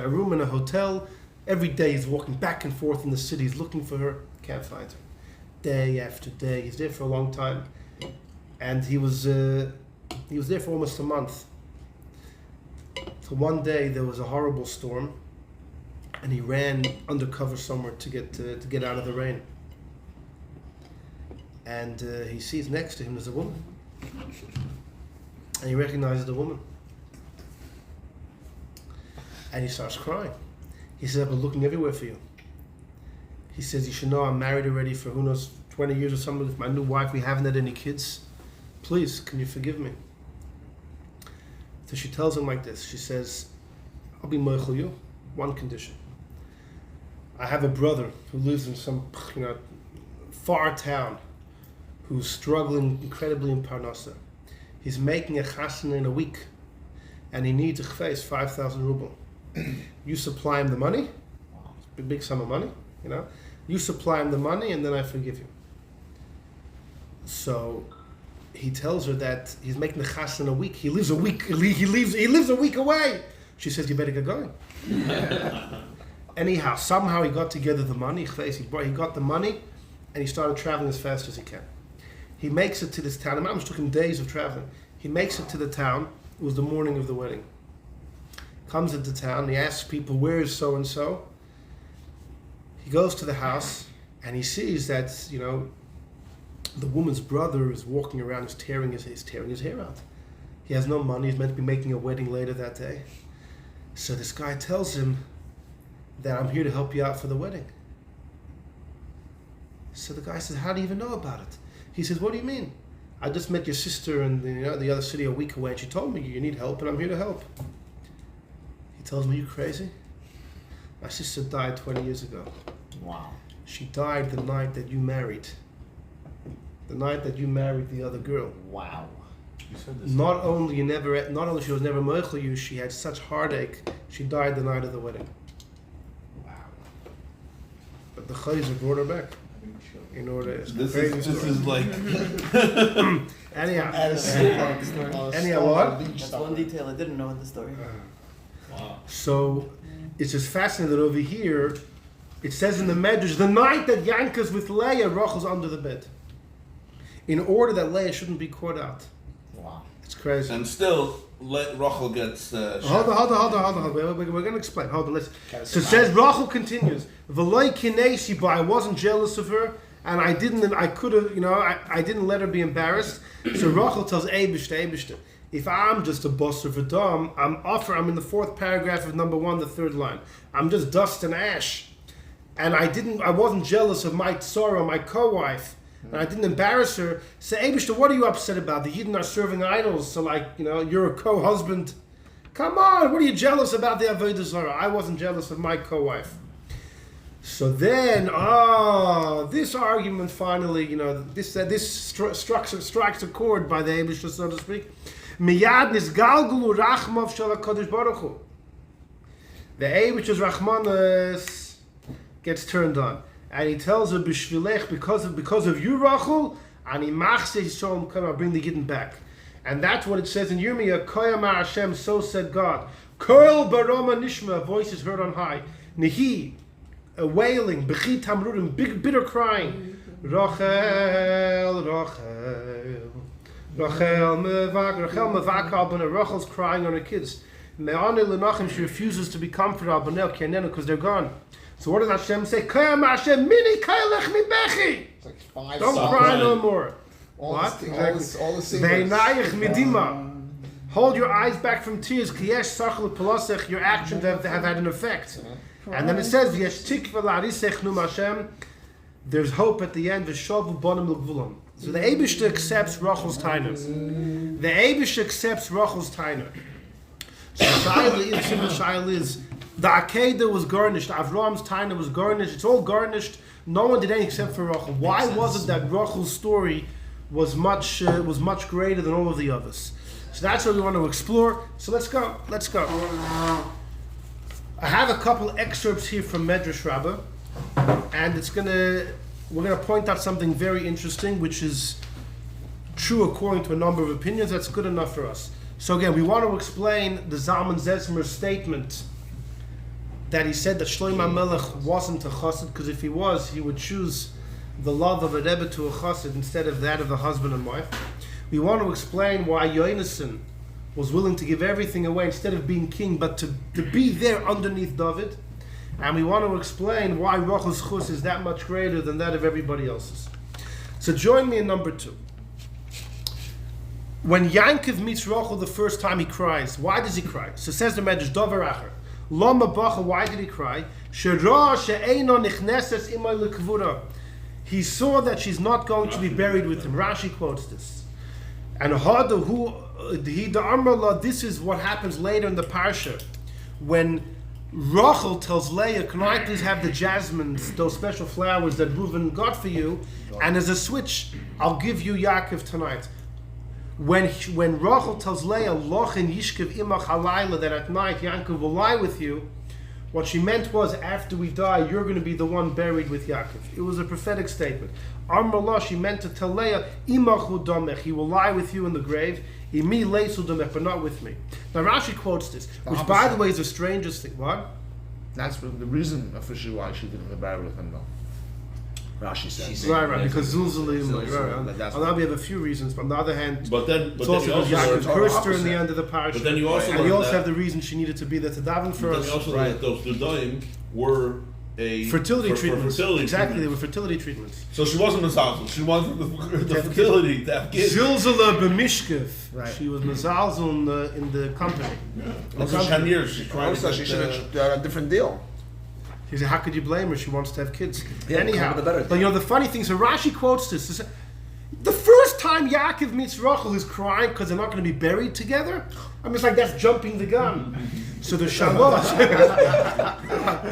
room in a hotel. Every day he's walking back and forth in the city. He's looking for her. Can't find her. Day after day. He's there for a long time. And he was there for almost a month. So one day there was a horrible storm, and he ran undercover somewhere to get out of the rain. And he sees next to him there's a woman. And he recognizes the woman. And he starts crying. He says, I've been looking everywhere for you. He says, you should know I'm married already for who knows, 20 years or something with my new wife. We haven't had any kids. Please, can you forgive me? So she tells him like this. She says, I'll be moichel you. One condition. I have a brother who lives in some far town who's struggling incredibly in Parnassa. He's making a chasana in a week, and he needs a chfeis, 5,000 ruble. You supply him the money, it's a big sum of money, you know. You supply him the money, and then I forgive you. So he tells her that he's making the chasana in a week. He lives a week. He lives a week away. She says, "You better get going." Anyhow, somehow he got together the money. He got the money, and he started traveling as fast as he can. He makes it to this town. It took him days of traveling. He makes it to the town. It was the morning of the wedding. Comes into town. He asks people, "Where is so and so?" He goes to the house, and he sees that the woman's brother is walking around. He's tearing his hair out. He has no money. He's meant to be making a wedding later that day. So this guy tells him that I'm here to help you out for the wedding. So the guy says, "How do you even know about it?" He says, "What do you mean? I just met your sister in the other city a week away, and she told me you need help, and I'm here to help." He tells me, "You crazy? My sister died 20 years ago. Wow. She died the night that you married. The night that you married the other girl. Wow. You said this. Not only she was never moichel you, she had such heartache. She died the night of the wedding." Wow. But the chayzer brought her back. In order, This is like anyhow. Anyhow, Anyhow, what? That's one detail I didn't know in the story. wow. So it's just fascinating that over here it says in the Medrash, the night that Yanka's with Leah, Rachel's under the bed, in order that Leah shouldn't be caught out. Wow. It's crazy. And still, Rochel gets. Hold on. We're going to explain. Hold on. Listen. So it says Rachel continues. V'loi kinesi, but I wasn't jealous of her, and I didn't let her be embarrassed. So Rachel tells Eibishter, if I'm just a boss of a dom, I'm in the fourth paragraph of number 1, the third line. I'm just dust and ash, and I wasn't jealous of my Tzara, my co-wife, and I didn't embarrass her. Say, Eibishter, what are you upset about? The Yidden are serving idols, so you're a co-husband. Come on, what are you jealous about the Avodah Zarah? I wasn't jealous of my co-wife. So then, this argument finally, this strikes a chord by the Eibishter, so to speak. Miyad nisgalgulu rachmav shel HaKadosh Baruch Hu. The Eibishter's Rachmanis gets turned on, and he tells her b'shvilech, because of you, Rochel, and he machse Yisrael, come, I'll bring the Yidden back. And that's what it says in Yirmiyah, Koyamar Hashem, so said God. Kol baroma nishma, a voice is heard on high. Nehi, a wailing, b'chi tamrudim, big bitter crying. Rochel, Rochel, Rochel mevak albana. Rochel's crying on her kids. Me'ane lenachim, she refuses to be comforted albanel kianenu, because they're gone. So what does Hashem say? Koyamar Hashem, mini kaylech mi bechi. It's like 5 Don't songs. cry no more. All What? The, Exactly. all the singers. Ve'nayich midima. Hold your eyes back from tears. Kiyesh sachel polosech. Your actions have had an effect. And then it says, V'yesh tikva la'arisech num Hashem. There's hope at the end. V'shovu bonim l'gvulam. So the Eibishter accepts Rochel's tainer. The Eibishter accepts Rochel's tainer. So the simple shaila is, the Akedah was garnished. Avram's tainer was garnished. It's all garnished. No one did anything except for Rochel. Why was it that Rochel's story was much greater than all of the others? So that's what we want to explore. So let's go. I have a couple excerpts here from Medrash Rabbah, and we're gonna point out something very interesting, which is true according to a number of opinions. That's good enough for us. So again, we want to explain the Zalman Zezmer's statement that he said that Shlomo Melech wasn't a chassid, because if he was, he would choose the love of a rebbe to a chassid instead of that of the husband and wife. We want to explain why Yonasan was willing to give everything away instead of being king, but to be there underneath David. And we want to explain why Rochel's chus is that much greater than that of everybody else's. So join me in number 2. When Yankov meets Rochel the first time, he cries. Why does he cry? So says the Medrash, Dover Acher. Lama Bacha, why did he cry? He saw that she's not going to be buried with him. Rashi quotes this. And this is what happens later in the parsha, when Rochel tells Leah, can I please have the jasmines, those special flowers that Reuven got for you, and as a switch, I'll give you Yaakov tonight. When Rochel tells Leah, Lochin Yishkev Imach Halayla, that at night Yaakov will lie with you, what she meant was, after we die, you're going to be the one buried with Yaakov. It was a prophetic statement. Amrullah, she meant to tell Leah, Imachu Domech, he will lie with you in the grave, Imi Leisu Domech, but not with me. Now Rashi quotes this, which by the way is the strangest thing. What? That's the reason officially why she didn't get married with him, though. Rashi says. Right, because Zulzalim. That's On that we have a few reasons, but on the other hand, But then it's also you because also Yaakov cursed her in the end of the parsha. But then you also and we learn also that- have the reason she needed to be there to daven for But us. then you also learn that those Dudaim were a Fertility treatments. fertility Exactly, they treatments. were fertility treatments. So she wasn't a Zazel. She wanted the fertility to have kids. Zilzala b'mishkev. Right. She was Mazalzel in the company. Also 10 years. She tried Also, to she get, should have done a different deal. He said, how could you blame her? She wants to have kids. Yeah, Anyhow, the better. but the funny thing is, so Rashi quotes this. This- The first time Yaakov meets Rochel, he's crying because they're not going to be buried together. I mean, it's like that's jumping the gun. So the Shalosh.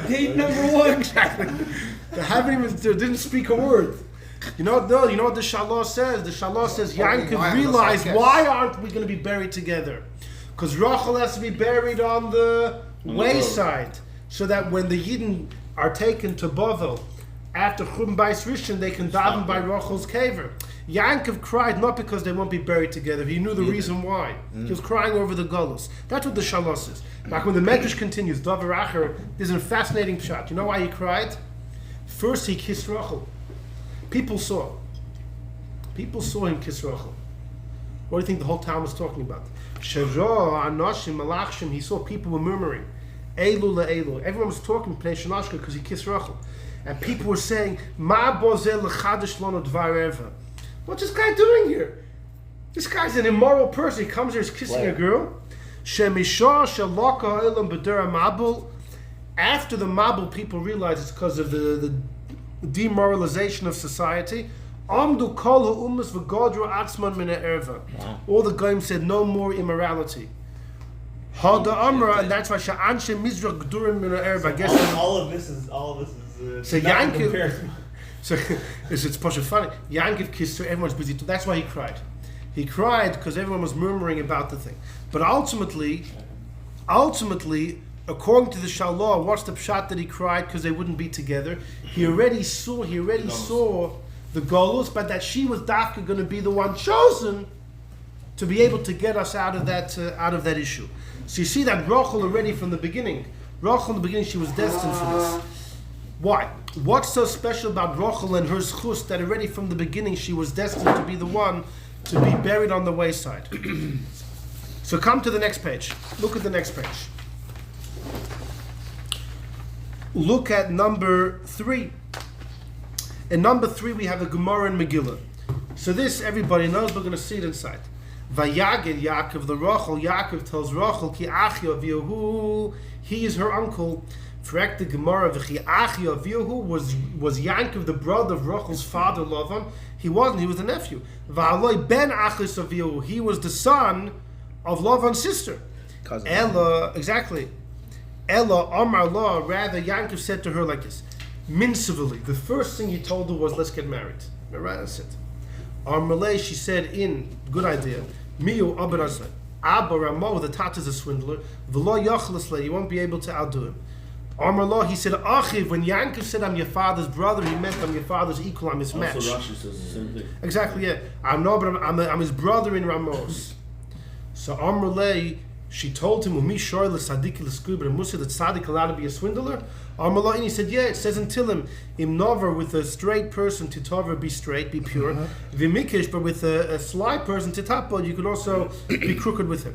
Date number 1. Exactly. They didn't speak a word. You know what the Shalosh says? The Shalosh says, Yaakov realized, why aren't we going to be buried together? Because Rochel has to be buried on the wayside, so that when the Yidden are taken to Bovel, after Chum Bais Rishon, they can daven by Rochel's caver. Yaakov cried not because they won't be buried together. He knew the reason why. He was crying over the Golos. That's what the Shalos is. Like when the Medrash continues, Dover Acher, there's a fascinating shot. You know why he cried? First, he kissed Rochel. People saw him kiss Rochel. What do you think the whole town was talking about? Shara, Anoshim, Malachshim, he saw people were murmuring. Elu le'elu. Everyone was talking because he kissed Rochel. And people were saying, Ma bozel l'chadish lono dvar eva. What's this guy doing here? This guy's an immoral person. He comes here, he's kissing a girl. Shemisha shalaka ha'elam b'dera mabul. After the mabul, people realize it's because of the demoralization of society. Amdu kol ha'umas v'godru atzman min ha'erva. All the goyim said no more immorality. Hada amra, and that's why sha'anshe mizrach gdurim min ha'erva. I guess all of this is so Yankiv. So it's Pasha funny. Yankiv kissed her. Everyone's busy. That's why he cried. He cried because everyone was murmuring about the thing. But ultimately, according to the Shalah, what's the pshat that he cried? Because they wouldn't be together. He already saw the Golus, but that she was dafka going to be the one chosen to be able to get us out of that issue. So you see that Rochel already from the beginning. Rochel in the beginning, she was destined for this. Why? What's so special about Rochel and her schus that already from the beginning she was destined to be the one to be buried on the wayside? So come to the next page. Look at the next page. Look at number 3. In number 3 we have a Gemara in Megillah. So this everybody knows, we're going to see it inside. Vayagid Yaakov the Rochel. Yaakov tells Rochel ki achi avihu, he is her uncle. Correct, the Gemara v'chi achi avihu was Yaakov the brother of Rochel's father Lavan. He wasn't. He was the nephew. Va'aloi ben achis avihu. He was the son of Lavan's sister. Cousin. Ella, exactly. Ella Amar La. Rather, Yaakov said to her like this: Minsively. The first thing he told her was, "Let's get married." Right, that's it. Armalei, she said, good idea. Miu Abarazai. Abba Rameh, the tat is a swindler. V'lo yachlasle, you won't be able to outdo him. Armallah, he said, Achiv, when Yankov said, I'm your father's brother, he meant I'm your father's equal, I'm his match. Also Rashi says the same thing. Exactly, yeah. I'm his brother in Ramos. So Armalei, she told him, Umi shoy l'sadik l'skubra musa, that tzaddik allowed to be a swindler? Armallah, and he said, yeah, it says in Tilim, im nover, with a straight person, titover, be straight, be pure. Vimikish, but with a sly person, titapod, you could also be crooked with him.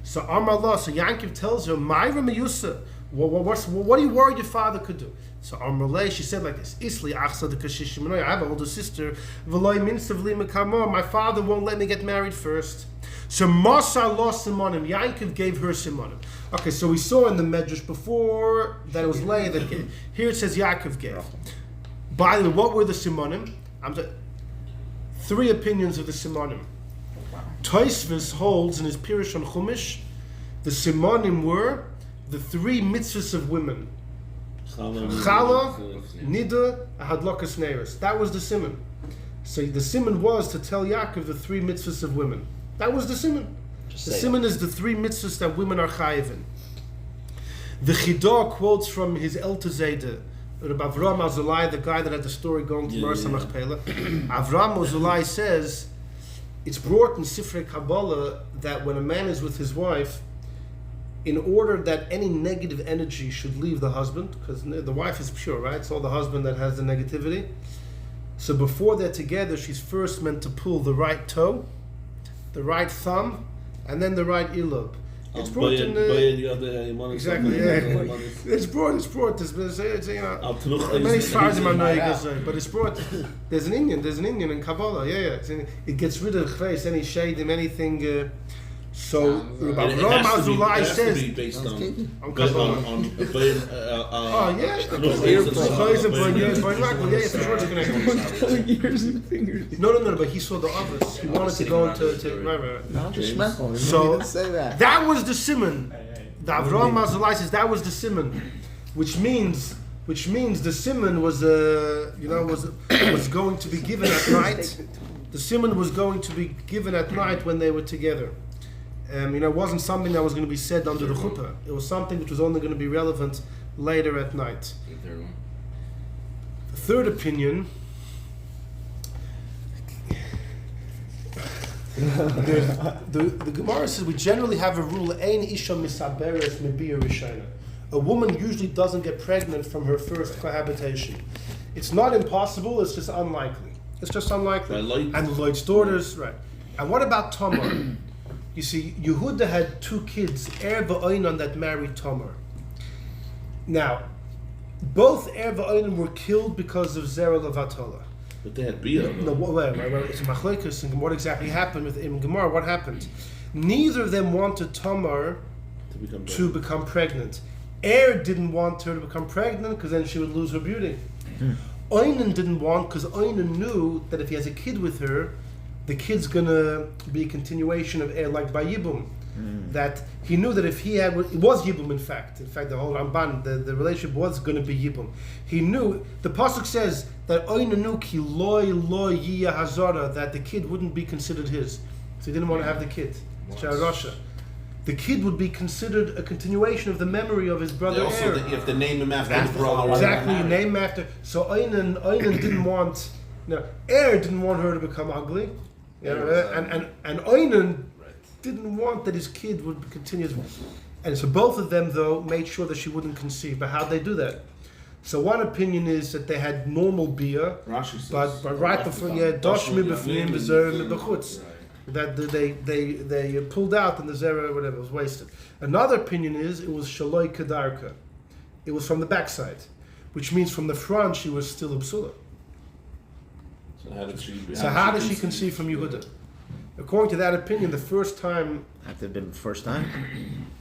So Armallah, so Yankov tells her, Myra meyusa, what are you worried your father could do? So Armalei, she said like this: Isli achsa de kashishim. I have an older sister. V'loy minsavli mekamo. My father won't let me get married first. So Masa lost simonim. Yankov gave her simonim. Okay, so we saw in the Medrash before that it was Leah that gave. Here it says Yaakov gave. By the way, what were the simonim? 3 opinions of the simonim. Tosfos holds in his Pirush on Chumash, the simonim were the 3 mitzvahs of women. Chala, Nida, Hadlokas Neiros. That was the simon. So the simon was to tell Yaakov the 3 mitzvahs of women. That was the simon. The simon is the 3 mitzvahs that women are chayiv in. The Chidah quotes from his Elter Zayde, Rabbi Avram Azulai, the guy that had the story going to Marsa Machpelah. Avram Azulai says, it's brought in Sifrei Kabbalah that when a man is with his wife, in order that any negative energy should leave the husband, because the wife is pure, right? It's all the husband that has the negativity. So before they're together, she's first meant to pull the right toe, the right thumb, and then the right earlobe. It's brought in exactly. Yeah. It's brought. It's many stars in my neighbors, but it's brought. There's an Indian in Kabbalah. Yeah. It gets rid of face, any shade, anything. So Rabbi Ram Azulai says based on years and fingers. No, but he saw the others. He wanted to go into right. So that was the simon. The Avram Azulai says that was the simon, which means the simon was was going to be given at night. The simon was going to be given at night when they were together. It wasn't something that was going to be said under the chuppah. It was something which was only going to be relevant later at night. The third opinion, the Gemara says we generally have a rule: Ein isha misaberes mebia rishayna. A woman usually doesn't get pregnant from her first cohabitation. It's not impossible; it's just unlikely. And Lloyd's daughters, right? And what about Tamar? You see, Yehuda had 2 kids, Er v'Oinan, that married Tamar. Now, both Er v'Oinan were killed because of Zera Levatola. But they had Bia. No, wait, it's a machlokes, and what exactly happened with Gemara? What happened? Neither of them wanted Tamar to become pregnant. Er didn't want her to become pregnant because then she would lose her beauty. Oinen didn't want, because Oinen knew that if he has a kid with her, the kid's gonna be a continuation of Eir, like by Yibum. That he knew that if he had, it was Yibum in fact, the whole Ramban, the relationship was going to be Yibum. He knew, the Pasuk says that Oinen knew ki loy yiyah hazara, that the kid wouldn't be considered his. So he didn't want to have the kid. Rochel. The kid would be considered a continuation of the memory of his brother Also, Er. you have to name him after his brother. Exactly, you name him after. So Oinen didn't want, Er didn't want her to become ugly. And Oinen didn't want that his kid would continue. And so both of them, though, made sure that she wouldn't conceive. But how'd they do that? So one opinion is that they had normal bia, but right before, dosh mi b'fnim v'zera mi b'chutz. That they pulled out and the zera, whatever, was wasted. Another opinion is it was shaloi kedarka. It was from the backside, which means from the front she was still a psula. So how did she conceive from Yehuda? According to that opinion, the first time Had to have been the first time.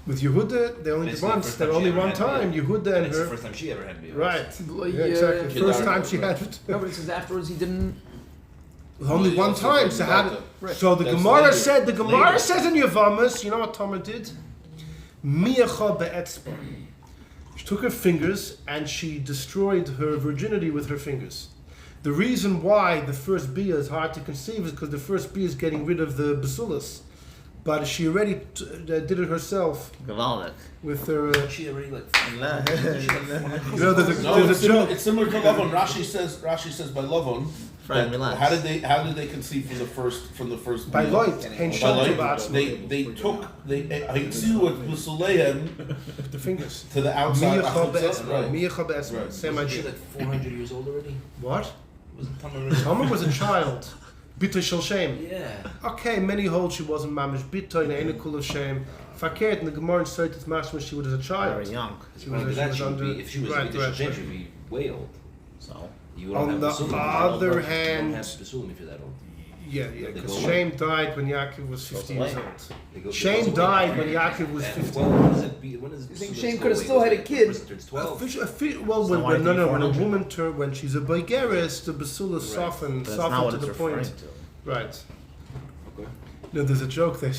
with Yehuda, they only did once. There only one time. Yehuda and It's her. the first time she ever had me. Right. Yeah, exactly. First time she had it. No, but it says afterwards he didn't. Only one time. So how did? Right. So the That's Gemara later. said. The Gemara Later. says in Yavamas. You know what Tamar did? Miyacha be'etzba. She took her fingers and she destroyed her virginity with her fingers. The reason why the first bia is hard to conceive is because the first bia is getting rid of the basulas, but she already did it herself Gewaldig. with her. She already like. You know, there's No, a it's similar, joke. it's similar to Lavon. Rashi says by Lavon. Fran, that- relax. How did they conceive from the first By bia? light, and By shelter light, they took Haitzilu with Basulehem the fingers. to the outside. Miyacha Right. be'esma. Miyacha be'esma. Right. Same Wasn't she idea. like 400 years old already? What? Wasn't Tamar? Tamar was a child. Bita shel shem. Yeah. Okay, many hold she wasn't mamish bita in a kul of shame. Fakert in the Gemara and Sotah mashma she was a Very child. young. She was under. If she was Right, right, she'd right. be way old. So. You On don't the have Basulim. other You don't hand- have Basulim if you're that old. Yeah, They because go Shem died when Yaakov was 50 years away. old. They go- Shame they go died away. when Yaakov was And 50. Well, when does it be? When does You think Basulim Shame go could've away? still had a When kid? person turns 12. Well, So why when did he when a 400? woman turn when she's a boigeres, the basula soften But that's not what to it's the referring point. to. Right. Okay. No, there's a joke there.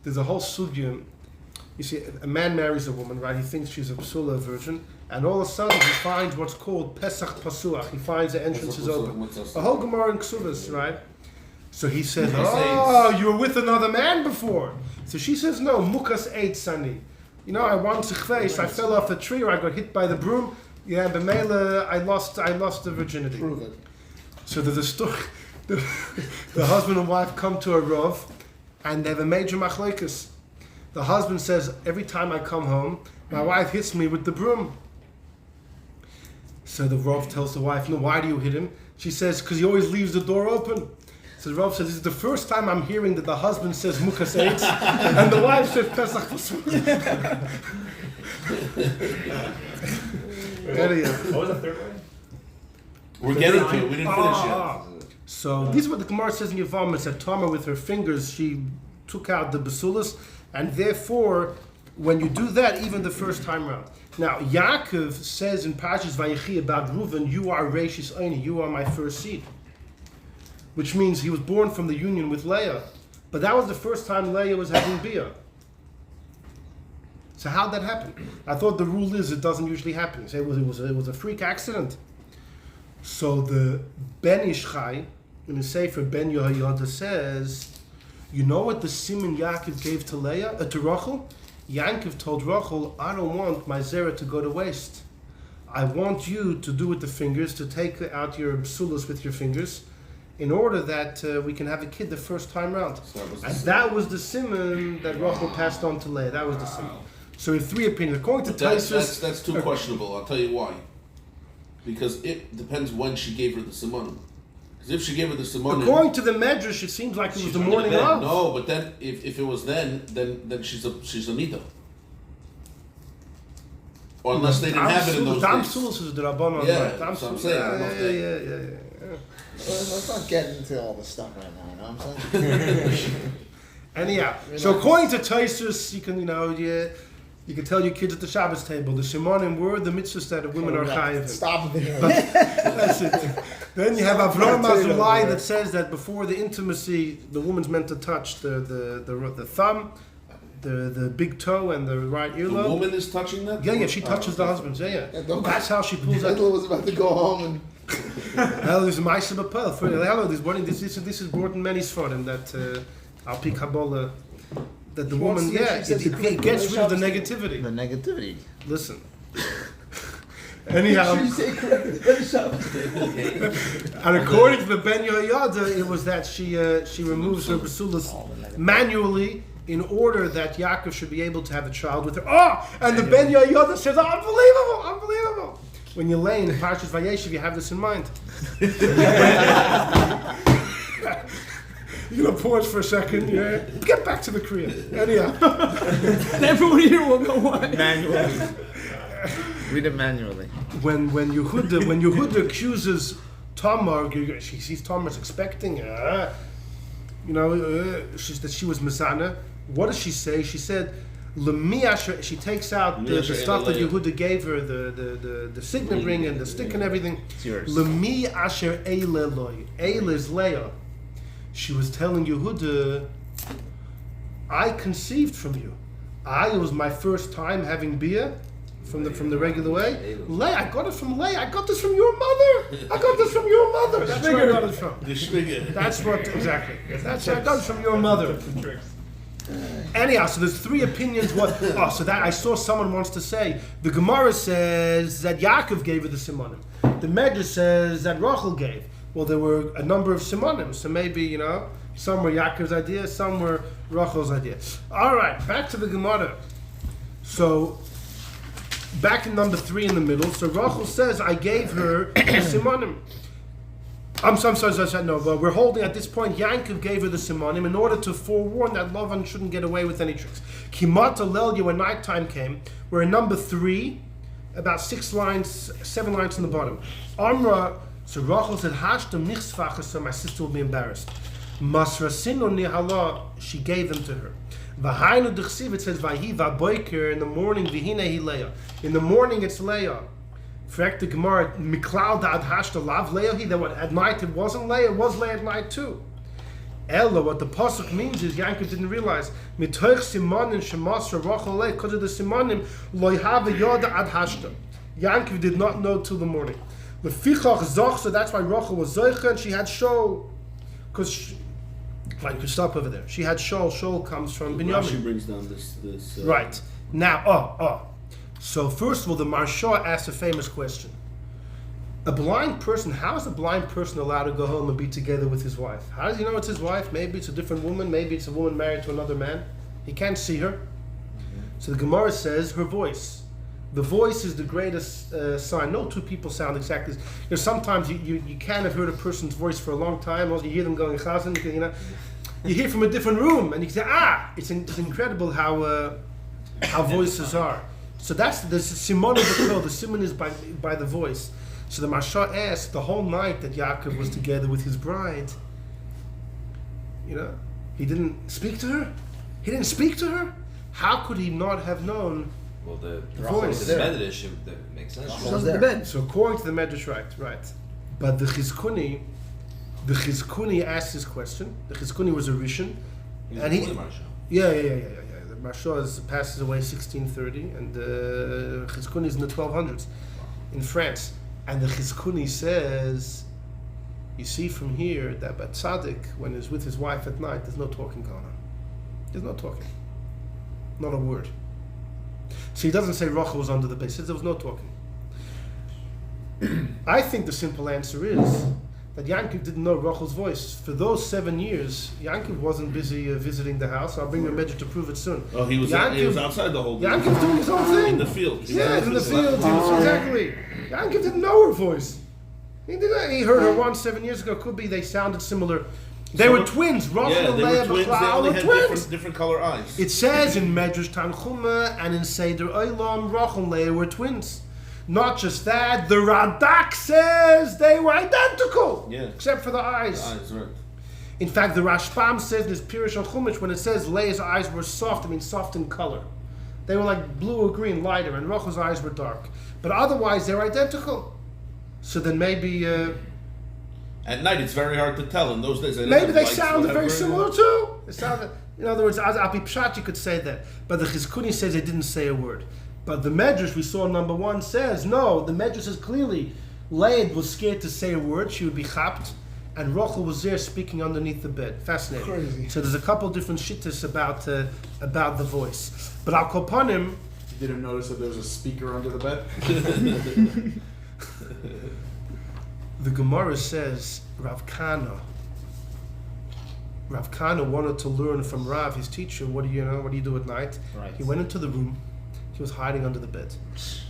There's a whole sugya. You see, a man marries a woman, right? He thinks she's a basula virgin, and all of a sudden he finds what's called Pesach Pasuach. He finds the entrance is open. A whole Gemara in Ksuvas, right? So he says, "Oh, you were with another man before." So she says, "No, Mukas ate Sunny. You know, I once face, I fell off a tree, or I got hit by the broom. Yeah, but Mela, I lost the virginity." Prove it. So there's a story. The husband and wife come to a rov, and they have a major machlokes. The husband says, "Every time I come home, my wife hits me with the broom." So the rov tells the wife, "No, why do you hit him?" She says, "Because he always leaves the door open." So the rov says, "This is the first time I'm hearing that the husband says mukas eitz, and the wife says pesach pasuach." Anyhow. What was the third one? We're getting to it. We didn't finish yet. So this is what the Gemara says in Yavamas, that Tamar with her fingers, she took out the basulas, and therefore, when you do that, even the first time round. Now, Yaakov says in Parshas Vayechi about Reuven, "You are Reishis Eini, you are my first seed," which means he was born from the union with Leah. But that was the first time Leah was having Bia. So how'd that happen? I thought the rule is it doesn't usually happen. You say it was a freak accident. So the Ben Ishchai, in the Sefer Ben Yehoyada, says, you know what the Siman Yaakov gave to Leah, to Rochel? Yaakov told Rochel, "I don't want my zera to go to waste. I want you to do with the fingers, to take out your psulas with your fingers, in order that we can have a kid the first time round." And that was the Siman that Rochel passed on to Leah. That was the Siman. So we have three opinions. According to Taisus, That's too questionable. I'll tell you why. Because it depends when she gave her the simanim. Because if she gave her the simanim, according to the Medrash, it seems like it was She's the from morning the bed. of. no. But then, if it was then she's a nita. Or unless they didn't have it in those Dam days. Sulos is the Rabbanon. Yeah, right? Dam that's what I'm Sulos. saying. I don't know if Yeah. Let's not get into all this stuff right now, you know what I'm saying? Anyhow, so according to Taisus, you can, You can tell your kids at the Shabbos table, the Shimonim were the mitzvahs that women are chayiv. Stop there. That's it. Then you have Avraham Azulai that says that before the intimacy, the woman's meant to touch the thumb, the big toe, and the right The earlobe. woman is touching that? Yeah, she touches the husband's. Yeah. That's how she pulls out. Hitler was about to go home and Hell, there's a Ma'aseh B'Pel. Hello, this is brought in many Sforim that Al Pi Kabbalah, that the woman, it gets rid of the negativity. The negativity. Listen. Anyhow, you say correctly. and according to the Ben Yehoyada, it was that she removes her basulas manually in order that Yaakov should be able to have a child with her. Oh, and the Ben Yehoyada says, unbelievable. When you lay in Parshas Vayeshev, you have this in mind. You're gonna pause for a second, yeah? Get back to the Kriya. Anyhow. And everyone here will go away. Manually. Read it manually. When Yehuda accuses Tamar, she sees Tamar's expecting, that she was Mizana. What does she say? She said, she takes out the stuff that Yehuda gave her, the signet ring and the stick and everything. It's yours. Lemi asher eile loy. Eile is Leah. She was telling Yehuda, I conceived from you. It was my first time having beer from the regular way. Leah, I got it from Leah. I got this from your mother. That's where I got it from. That's what, exactly. That's where I got it from your mother. Anyhow, so there's three opinions. So that I saw someone wants to say, the Gemara says that Yaakov gave her the Simonim. The Medrash says that Rochel gave. Well, there were a number of Simonim, so maybe, some were Yaakov's idea, some were Rochel's idea. All right, back to the Gemara. So, back in number 3 in the middle, so Rochel says, I gave her the Simonim. I'm sorry, no, but we're holding at this point, Yaakov gave her the Simonim in order to forewarn that Lavan shouldn't get away with any tricks. Kimata Lelya, when nighttime came, we're in number 3, about 7 lines in the bottom. Amra, so Rochel said, Hashtam nichsfacha, so my sister will be embarrassed. Masrasinu nihala, she gave them to her. V'hainu d'chsiv, it says, Vahi v'boiker, in the morning, v'hine hi Leah. In the morning, it's Leah. Correct the Gemara, Miklal da'ad hashta lav Leah, that what at night it wasn't Leah, it was Leah at night too. Ella, what the pasuk means is, Yaakov didn't realize, mitoich simonim shemasra Rochel Leah, because of the simonim, lo yhava yoda ad hashta. Yaakov did not know till the morning. Lefichach zoch, so that's why Rochel was zoicha, and she had shol, because you could stop over there. She had shol. Shol comes from Binyamin. Rashi brings down this. Right now, so first of all, the Marsha asked a famous question. A blind person, how is a blind person allowed to go home and be together with his wife? How does he know it's his wife? Maybe it's a different woman. Maybe it's a woman married to another man. He can't see her. So the Gemara says her voice. The voice is the greatest sign. No two people sound exactly. Sometimes you can't have heard a person's voice for a long time. Or you hear them going chazan. You hear from a different room, and you say, it's incredible how voices are. So that's the simon of the pill. The simon is by the voice. So the Marsha asked the whole night that Yaakov was together with his bride. He didn't speak to her. How could he not have known? Well, the voice the Medrash, that makes sense. She was in bed. So according to the Medrash, right. But the Chizkuni asked this question. The Chizkuni was a Rishon, and he. Yeah. The Marsha passes away 1630, and the Chizkuni is in the 1200s in France. And the Chizkuni says, you see from here that Bat Tzaddik, when he's with his wife at night, there's no talking going on. There's no talking. Not a word. So he doesn't say Rochel was under the bed. He says there was no talking. I think the simple answer is that Yankov didn't know Rochel's voice. For those 7 years, Yankov wasn't busy visiting the house. I'll bring you a measure to prove it soon. Oh, he was outside the whole day. Yankov doing his own thing. In the field. In the field. Exactly. Yankov didn't know her voice. He heard her once 7 years ago. Could be they sounded similar. They were twins. Rochel and Leah twins. They only had twins. different color eyes. It says in Medrash Tanchuma and in Seder Olam, Rochel and Leah were twins. Not just that, the Radak says they were identical, except for the eyes. The eyes, right. In fact, the Rashbam says in his Pirush on Chumash, when it says Leah's eyes were soft, it means soft in color. They were like blue or green, lighter, and Rachel's eyes were dark. But otherwise, they're identical. So then maybe At night, it's very hard to tell. In those days, maybe they sounded very similar too. They sounded, in other words, as Api Pshat, you could say that. But the Chizkuni says they didn't say a word. But the Medrash we saw number 1 says no. The Medrash says clearly, Leah was scared to say a word; she would be chapped, and Rochel was there speaking underneath the bed. Fascinating. Crazy. So there's a couple different shittas about the voice. But Al Kopanim, You didn't notice that there was a speaker under the bed? the Gemara says Rav Kana wanted to learn from Rav, his teacher. What do you do at night? Right. He went into the room. He was hiding under the bed.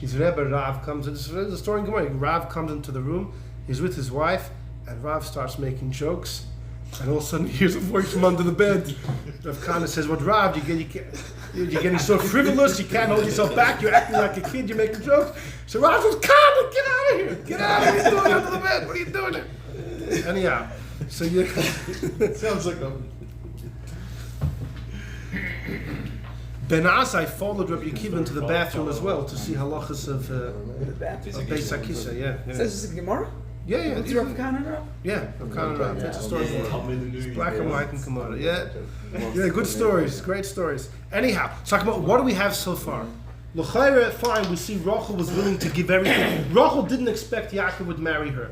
His Rebbe Rav comes in. This is the story in Gemara. Rav comes into the room. He's with his wife, and Rav starts making jokes. And all of a sudden, he hears a voice from under the bed. Rav Kana says, "What, Rav? You're getting so frivolous. You can't hold yourself back. You're acting like a kid. You're making jokes." So Rav says, "Kana, get out of here! Get out of here! What are you doing under the bed? What are you doing here?" Anyhow, so you. Sounds like a... Ben Asai followed Rabbi Akiva into the bathroom as well to see halachas of Beis Akisa. Yeah, Says this is Gemara? yeah. What's Rav Kana? Yeah, Rav Kana Rav. That's a story. It's black and white and Gemara. Yeah, good stories, great stories. Anyhow, so talking about what do we have so far? L'chayre, fine. We see Rochel was willing to give everything. Rochel didn't expect Yaakov would marry her,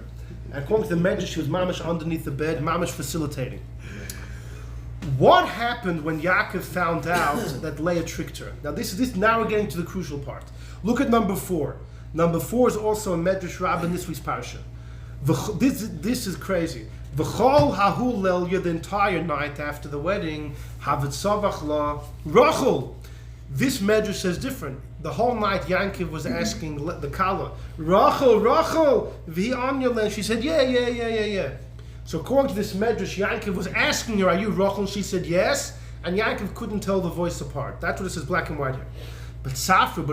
and according to the Medrash, she was mamish underneath the bed, mamish facilitating. What happened when Yaakov found out that Leah tricked her? Now now we're getting to the crucial part. Look at number 4. Number 4 is also a Medrash Rabbah in this week's parsha. This is crazy. V'chol hahu lelia, the entire night after the wedding, havitzavach la Rochel. This Medrash says different. The whole night Yankov was asking the Kala, Rochel, v'hi and she said, yeah. So according to this Medrash, Yankov was asking her, "Are you Rochel?" And she said yes, and Yankov couldn't tell the voice apart. That's what it says, black and white here. But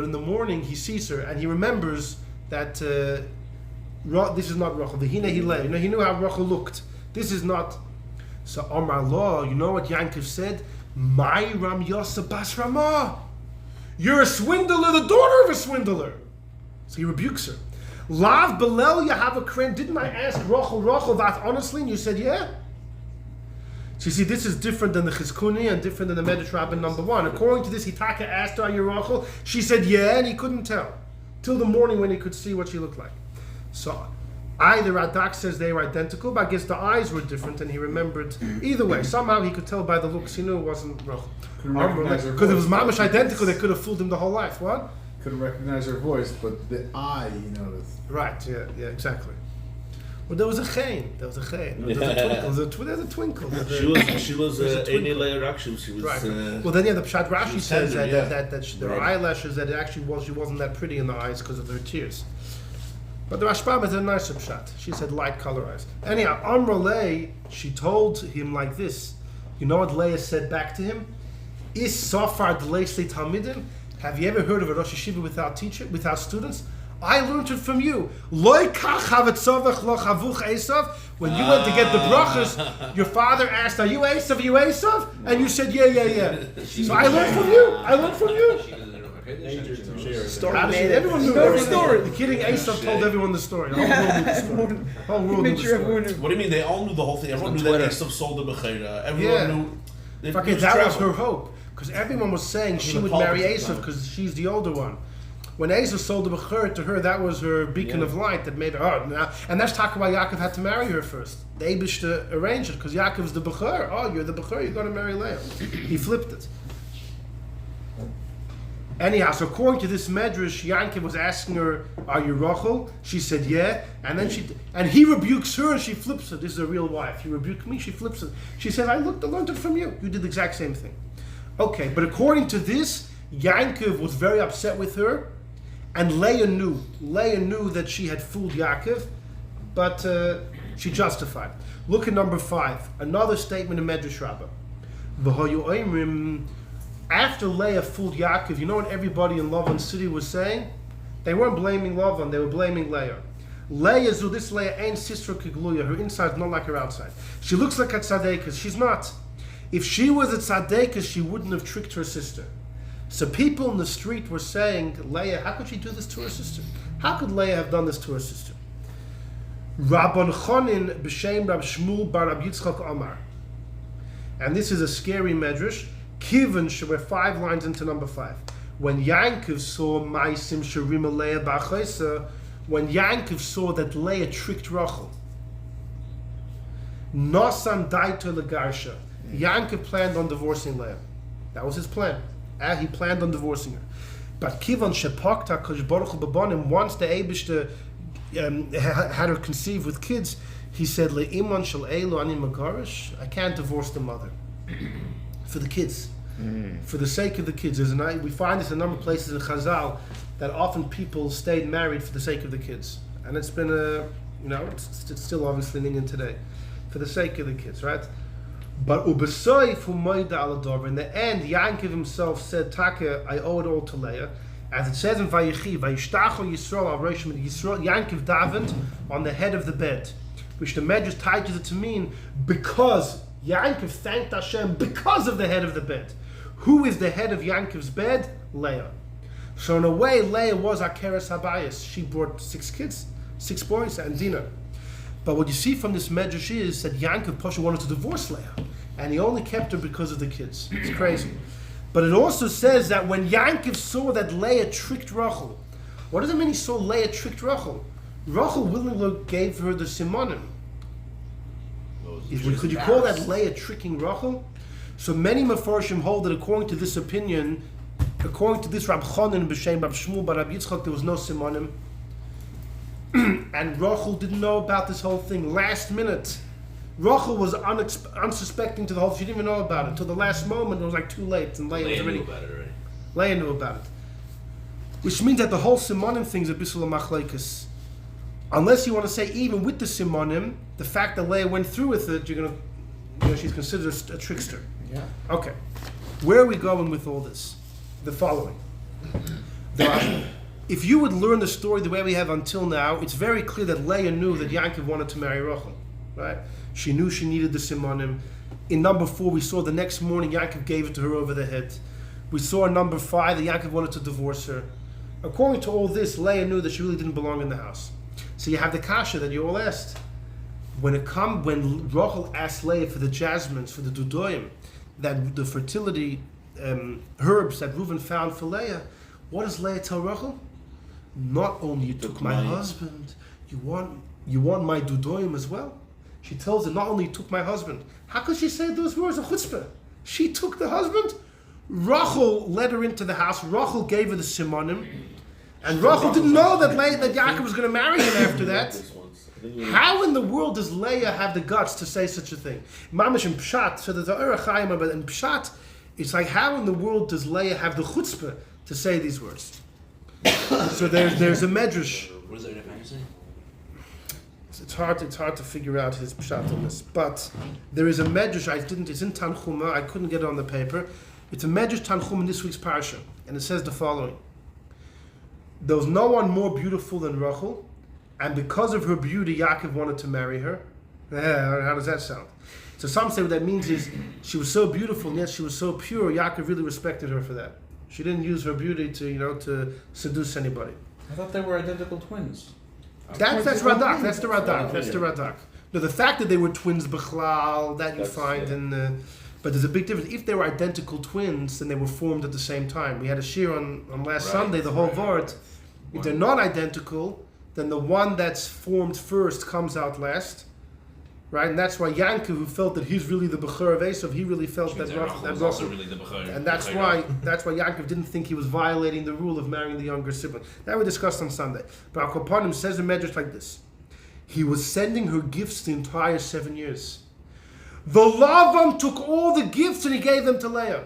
in the morning he sees her and he remembers that this is not Rochel. He knew how Rochel looked. This is not. So Omar Law, you know what Yankov said? My Ram Yosef Bas Ramah. You're a swindler, the daughter of a swindler. So he rebukes her. Lav Belel, you have a crane. Didn't I ask Rochel that honestly? And you said, yeah. So you see, this is different than the Chizkuni and different than the Medrash Rabbah number 1. According to this, Hitaka asked her, "Are you Rochel?" She said, yeah, and he couldn't tell. Till the morning when he could see what she looked like. So either Radak says they were identical, but I guess the eyes were different and he remembered. Either way, somehow he could tell by the looks, he knew it wasn't Rochel. Because it was mamish identical, they could have fooled him the whole life. What? Couldn't recognize her voice, but the eye, you noticed. Right, yeah, exactly. Well, there was a chain. There was a twinkle. She was Eini Leah Rakshim. She was. Right. Well, then the Pshat Rashi says tender, that her eyelashes, that it actually she wasn't that pretty in the eyes because of her tears. But the Rashbam is a nicer Pshat. She said light color eyes. Anyhow, Amra Leah, she told him like this. You know what Leah said back to him? Is Safar D'Leisli Talmidim? Have you ever heard of a Rosh Yeshiva without students? I learned it from you. When you went to get the brachas, your father asked, "Are you Esav? Are you Esav?" And you said, "Yeah." So I learned from you. Everyone knew the story. The kidding Esav told everyone the story. The whole world knew the story. What do you mean? They all knew the whole thing. Everyone knew that Esav sold the Bechera. Everyone knew. Okay, that was her hope. Because everyone was saying she would marry Esav because she's the older one. When Esav sold the Bechor to her, that was her beacon of light that made her, and that's talking why Yaakov had to marry her first. The Eibishter arranged it because Yaakov's the Bechor. Oh, you're the Bechor, you're going to marry Leah. He flipped it. Anyhow, so according to this Medrash, Yaakov was asking her, "Are you Rochel?" She said, "Yeah." And then he rebukes her and she flips it. This is a real wife. You rebuke me, she flips it. She said, I learned it from you. You did the exact same thing. Okay, but according to this, Yaakov was very upset with her, and Leah knew. Leah knew that she had fooled Yaakov, but she justified. Look at number 5, another statement in Medrash Rabbah. After Leah fooled Yaakov, you know what everybody in Lavan's city was saying? They weren't blaming Lavan, they were blaming Leah. This Leah ain't sister kigluya. Her inside's not like her outside. She looks like a tzaddikas. She's not. If she was a tzaddikas, she wouldn't have tricked her sister. So people in the street were saying, Leah, how could she do this to her sister? How could Leah have done this to her sister? Rabban Chonin b'shem Rab Shmuel bar Rab Yitzchak Omar. And this is a scary medrash. Kivan, we're 5 lines into number 5. When Yankov saw Maisim Sharima Leah Ba'choisa, when Yankov saw that Leah tricked Rochel, Nosan Daito Lagarsha, Yankov planned on divorcing Leah. That was his plan. He planned on divorcing her. But Kivan Shepokta Kosh Baruch Hu Babonim, once the Eibishter had her conceived with kids, he said, Le'iman shel Eilu ani Magarish, I can't divorce the mother. For the kids. For the sake of the kids. We find this in a number of places in Chazal, that often people stayed married for the sake of the kids. And it's been it's still obviously in today. For the sake of the kids, right? But Ubesoy Fumoida Alador, in the end, Yankov himself said, Taka, I owe it all to Leah. As it says in Vayechi, Vayishtacho Yisrael al Rochel, Yankov davened on the head of the bed, which the Medrash teaches it to mean because Yankov thanked Hashem because of the head of the bed. Who is the head of Yankov's bed? Leah. So in a way, Leah was Akeres Habayis. She brought 6 kids, 6 boys, and Dinah. But what you see from this medrash is that Yankov Pasha wanted to divorce Leah, and he only kept her because of the kids. It's crazy. But it also says that when Yankov saw that Leah tricked Rochel, what does it mean he saw Leah tricked Rochel? Rochel willingly gave her the simonim. Could you call that Leah tricking Rochel? So many Mefarshim hold that according to this opinion, according to this Rab Chonin b'shem Rab Shmuel bar Rab Yitzchak, there was no simonim. And Rochel didn't know about this whole thing. Last minute, Rochel was unsuspecting to the whole. She didn't even know about it until the last moment. It was like too late, and Leah knew about it already. Leah knew about it, which means that the whole simonim thing is a bisul machlekes. Unless you want to say even with the simonim, the fact that Leah went through with it, she's considered a trickster. Yeah. Okay, where are we going with all this? The following. If you would learn the story the way we have until now, it's very clear that Leah knew that Yankov wanted to marry Rochel, right? She knew she needed the simonim. In number 4, we saw the next morning Yankov gave it to her over the head. We saw in number 5 that Yankov wanted to divorce her. According to all this, Leah knew that she really didn't belong in the house. So you have the kasha that you all asked. When Rochel asked Leah for the jasmines, for the dudoim, that the fertility herbs that Reuven found for Leah, what does Leah tell Rochel? Not only you took my husband, you want my dudoim as well? She tells him, not only you took my husband. How could she say those words of chutzpah? She took the husband? Rachel led her into the house. Rachel gave her the simonim. And Rachel didn't know that Yaakov was going to marry him after that. How in the world does Leah have the guts to say such a thing? Mamish and Pshat, so there's a Urachayim, but in Pshat, it's like, how in the world does Leah have the chutzpah to say these words? So there's a medrash. What does that say? It's hard to figure out his pshat on this, but there is a medrash. It's in Tanchuma. I couldn't get it on the paper. It's a medrash Tanchuma in this week's parsha, and it says the following: there was no one more beautiful than Rochel, and because of her beauty, Yaakov wanted to marry her. How does that sound? So some say what that means is she was so beautiful, and yet she was so pure. Yaakov really respected her for that. She didn't use her beauty to seduce anybody. I thought they were identical twins. That's Radak. That's the Radak. That's the Radak. No, the fact that they were twins, Bechlal, that you find in the. But there's a big difference. If they were identical twins, then they were formed at the same time. We had a shir on last Sunday, the whole Vart. If they're not identical, then the one that's formed first comes out last. Right? And that's why Yankov, who felt that he's really the Bechor of Esav, he really felt that also really the Bechor. And that's why Yankov didn't think he was violating the rule of marrying the younger sibling. That we discussed on Sunday. But Akopanim says in Medrash like this: he was sending her gifts the entire 7 years. The Lavan took all the gifts and he gave them to Leah.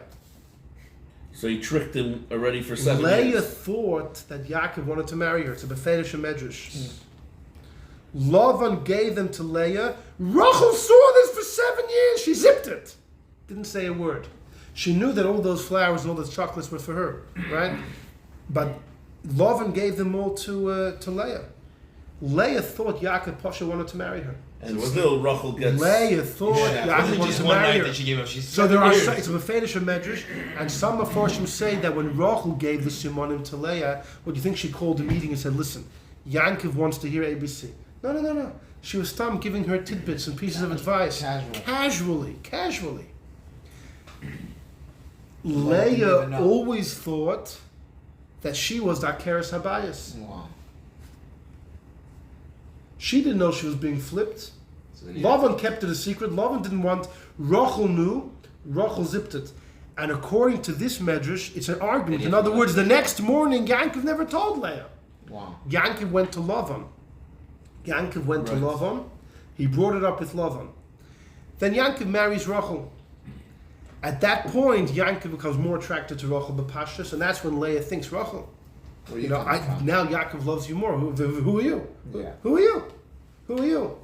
So he tricked him already for 7 years. Leah thought that Yaakov wanted to marry her. It's a Befedish Medrash. Lavan gave them to Leah. Rochel saw this for 7 years. She zipped it. Didn't say a word. She knew that all those flowers and all those chocolates were for her, right? But Lavan gave them all to Leah. Leah thought Yaakov Pasha wanted to marry her. And still, Rochel gets. Leah thought Yaakov wanted to marry her. She gave up. She's So there are it's a Mefedish Medrash, and some Mefarshim say that when Rochel gave the Simonim to Leah, what do you think she called a meeting and said, "Listen, Yankov wants to hear ABC." No. She was giving her tidbits and pieces of advice. Casually. Leah always thought that she was the Akeres Habayis. Wow. She didn't know she was being flipped. Lavan kept it a secret. Lavan didn't want. Rochel knew. Rochel zipped it. And according to this medrash, it's an argument. In other words, the next morning, Yankov never told Leah. Wow. Yankov went to Lavan. To Lavan. He brought it up with Lavan. Then Yankov marries Rochel. At that point, Yankov becomes more attracted to Rochel B'Pashtus, and that's when Leah thinks, Rochel, now Yaakov loves you more. Who are you? Yeah. Who are you?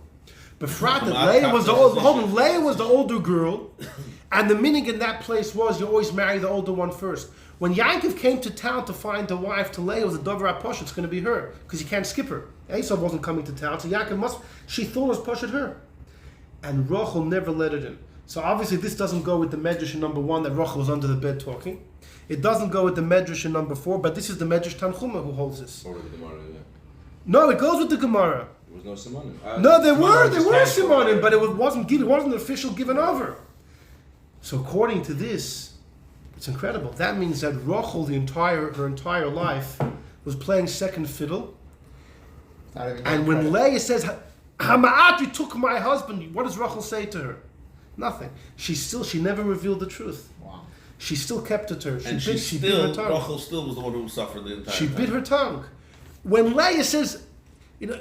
Befrat that Leah was the older girl, and the meaning in that place was you always marry the older one first. When Yaakov came to town to find a wife to Leah, it was a Dover HaPosh, it's going to be her, because you can't skip her. Esau wasn't coming to town, so Yaakov she thought it was Poshet her. And Rochel never let it in. So obviously this doesn't go with the Medrash in number 1 that Rochel was under the bed talking. It doesn't go with the Medrash in number 4, but this is the Medrash Tanchuma who holds this. Or with the Gemara, yeah. No, it goes with the Gemara. There was no Simonim. No, there were Simonim, but it wasn't an official given over. So according to this, it's incredible. That means that Rochel, her entire life, was playing second fiddle. And when Leah says, "Hama'at, you took my husband," what does Rochel say to her? Nothing. She never revealed the truth. Wow. She still kept it to her. She bit her tongue. Rochel still was the one who suffered the entire time. She bit her tongue. When Leah says, you know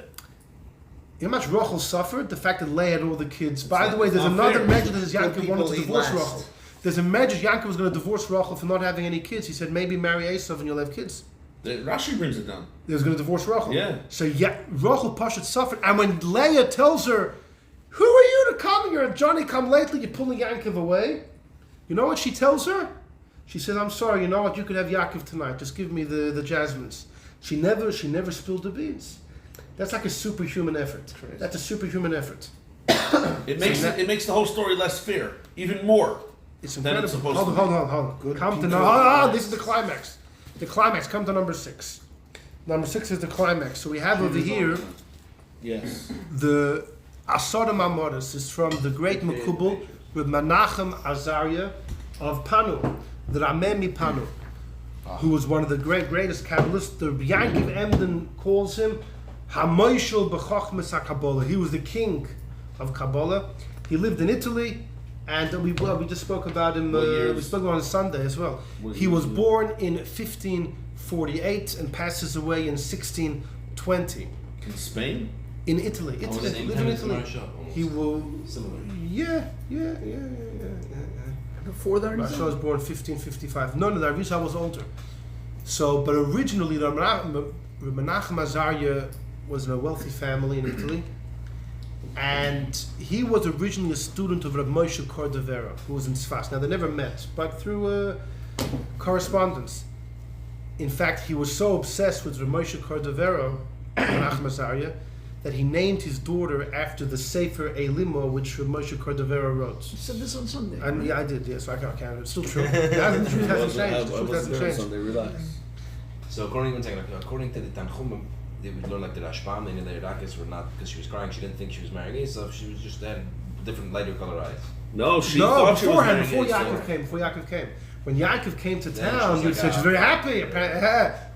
how much Rochel suffered? The fact that Leah had all the kids. By the way, there's another measure that says Yaakov wanted to divorce Rochel. There's a measure Yaakov was going to divorce Rochel for not having any kids. He said, maybe marry Esau and you'll have kids. Rashi brings it down. He was going to divorce Rochel. Yeah. So Rochel Pashat suffered. And when Leah tells her, "Who are you to come? You're a Johnny come lately, you're pulling Yaakov away." You know what she tells her? She says, "I'm sorry, you know what, you could have Yaakov tonight. Just give me the jasmines." She never spilled the beans. That's like a superhuman effort. Crazy. That's a superhuman effort. It makes the whole story less fair, even more. It's than incredible. it's supposed Hold to on. Come to this is the climax. The climax. Come to number 6. Number 6 is the climax. So we have over here Yes. the Asodim Amoris is from the great Mekubal with Menachem Azariah of Panu, the Rameh Mipanu, who was one of the greatest Kabbalists. The Yankiv Emden calls him Hamoishel B'Chochmes HaKabbalah. He was the king of Kabbalah. He lived in Italy, and we just spoke about him. We spoke about him on Sunday as well. He was born in 1548 and passes away in 1620. In Spain? In Italy. Lived in Italy. He will. Similar. Yeah. Before that, Rochel was born 1555. No, the Arizal was older. So, but originally, the Menachem Azariah was in a wealthy family in Italy, and he was originally a student of Rav Moshe Cordovero, who was in Sfas. Now, they never met, but through correspondence. In fact, he was so obsessed with Rav Moshe Cordovero, Menachem Azariah, that he named his daughter after the Sefer Elimo, which Rav Moshe Cordovero wrote. You said this on Sunday. And yeah, I did. Yes, I can't count it. It's still true. The truth hasn't changed. The truth hasn't changed. Sunday, relax. So according to the Tanchumim, they would learn like the Rashbam and the Irakis were not because she was crying. She didn't think she was marrying Esau. She was just had different lighter color eyes. No, thought she was marrying before Esau. Yaakov came. When Yaakov came to town, you said she's very happy.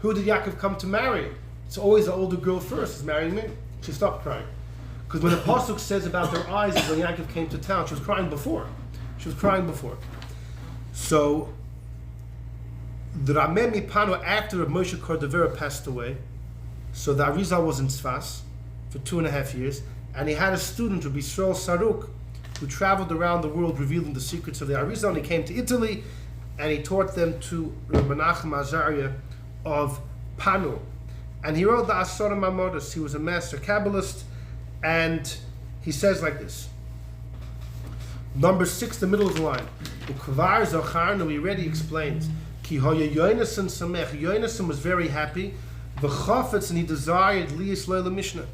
Who did Yaakov come to marry? It's always the older girl first is marrying me. She stopped crying. Because when the Pasuk says about their eyes is when Yaakov came to town, she was crying before. So, the Rameh Mipanu, after Moshe Cordovero passed away, so the Arizal was in Sfas for 2.5 years, and he had a student, Rabbi Yisrael Saruk, who traveled around the world revealing the secrets of the Arizal, and he came to Italy, and he taught them to Menachem Azariah of Panu. And he wrote the Asorim Amodos. He was a master Kabbalist, and he says like this. Number 6, the middle of the line. Ukvar Zacharnu, we already explained. Ki hoya Yonasan Samech. Yonasan was very happy. V'chafetz, and he desired Leah Leila Mishnah.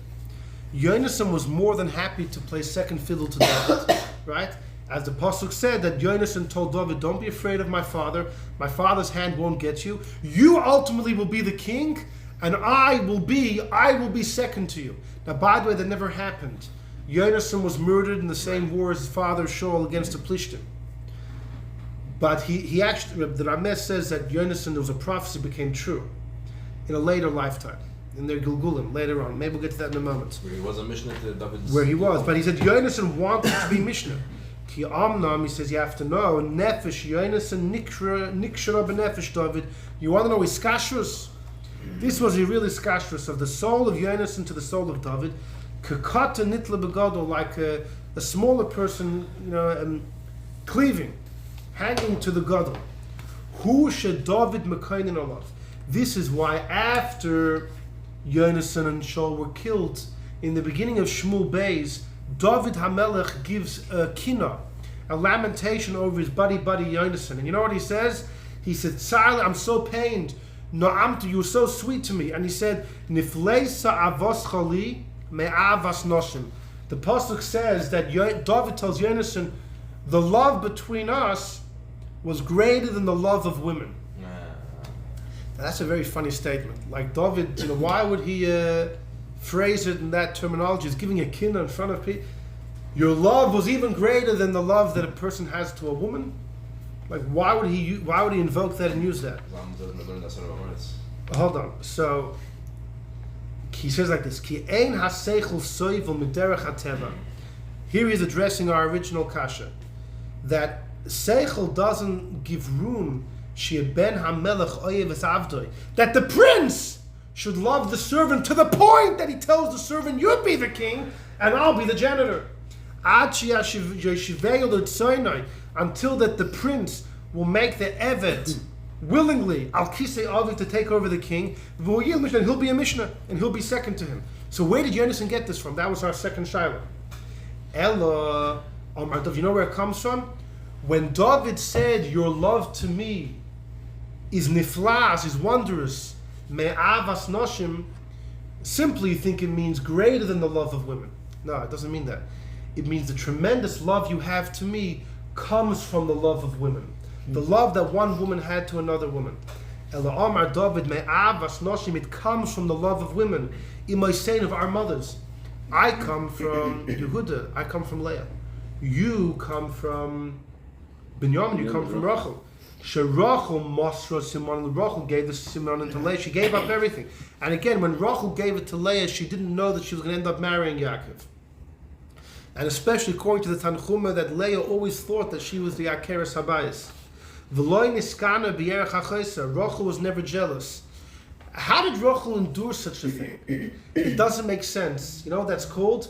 Yonasan was more than happy to play second fiddle to David, right? As the pasuk said, that Yonasan told David, "Don't be afraid of my father. My father's hand won't get you. You ultimately will be the king, and I will be second to you." Now, by the way, that never happened. Yonasan was murdered in the same war as his father Rochel against the Plishtim. But he actually, the Rameh says that Yonasan, there was a prophecy became true in a later lifetime, in their Gilgulim, later on. Maybe we'll get to that in a moment. Where he was a Mishnah to David's... Where he was. But he said Yonasan wanted to be Mishnah. Ki Amnam, he says you have to know, Nefesh, Yonasan, Nikshara b'Nefesh David. You want to know his kashrus? This was a real kashrus of the soul of Yonasan to the soul of David. Kakata nitla begadol, like a smaller person, cleaving, hanging to the gadol. Who should David mekainin olav? This is why after Yonasan and Shaul were killed, in the beginning of Shmuel Beis, David HaMelech gives a kina, a lamentation over his buddy Yonasan. And you know what he says? He said, "Tzarli, I'm so pained. No'amtu, you were so sweet to me." And he said, "Nifleisa avos chali me'avas noshim." The pasuk says that David tells Yonasan, the love between us was greater than the love of women. Now, that's a very funny statement. Like David, why would he phrase it in that terminology? He's giving a kinna in front of people. Your love was even greater than the love that a person has to a woman. Like, why would he invoke that and use that? Hold on. So he says like this: Ki ein haseichel soivel miderech hateva. Here he's addressing our original kasha, that seichel doesn't give room. Ben hamelech oyev es avdoi, that the prince should love the servant to the point that he tells the servant, "You be the king, and I'll be the janitor." Until that the prince will make the eved willingly al kisei aviv to take over the king, and he'll be a mishnah and he'll be second to him. So where did Yonasan get this from? That was our second shaila. Ella, you know where it comes from? When David said, "Your love to me is niflas, is wondrous, me'avas noshim," simply you think it means greater than the love of women. No, it doesn't mean that. It means the tremendous love you have to me comes from the love of women. The love that one woman had to another woman. Ela Amar David me'avas noshim, it comes from the love of women. Imoisein, of our mothers. I come from Yehuda, I come from Leah. You come from Binyamin, you come from Rochel. Rochel Mosra Simon, Rochel gave the Simon to Leah. She gave up everything. And again, when Rochel gave it to Leah, she didn't know that she was going to end up marrying Yaakov. And especially according to the Tanchuma, that Leah always thought that she was the Akeres Habayis. V'loi niskana b'yerech ha'chaysa. Rochel was never jealous. How did Rochel endure such a thing? It doesn't make sense. You know what that's called?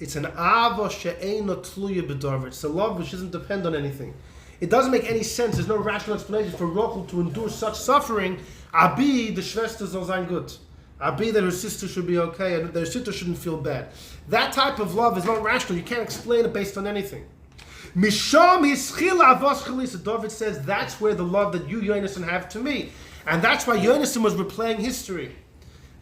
It's an ava she'eino tluya b'darvit. It's a love which doesn't depend on anything. It doesn't make any sense. There's no rational explanation for Rochel to endure such suffering. Abi, the Schwester soll sein gut. Abi, that her sister should be okay and that her sister shouldn't feel bad. That type of love is not rational. You can't explain it based on anything. Misham hischila avos chalisa. David says that's where the love that you, Yonasan, have to me. And that's why Yonasan was replaying history.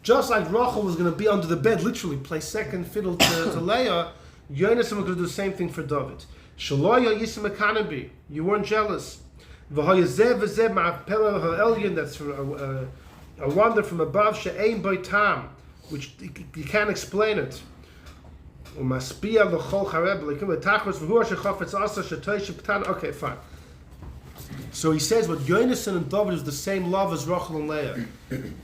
Just like Rochel was going to be under the bed, literally play second fiddle to Leah, Yonasan was going to do the same thing for David. Shaloya yisim ekanabi. You weren't jealous. V'hayazev v'zev ma'apela ha'elyon. That's a wonder from above. She'ein baitam, which you can't explain it. Umaspia l'chol chareb l'kim v'tachos v'huar shechafetz asa shetoy sheptan. Okay, fine. So he says what Yonasan and David is the same love as Rochel and Leah.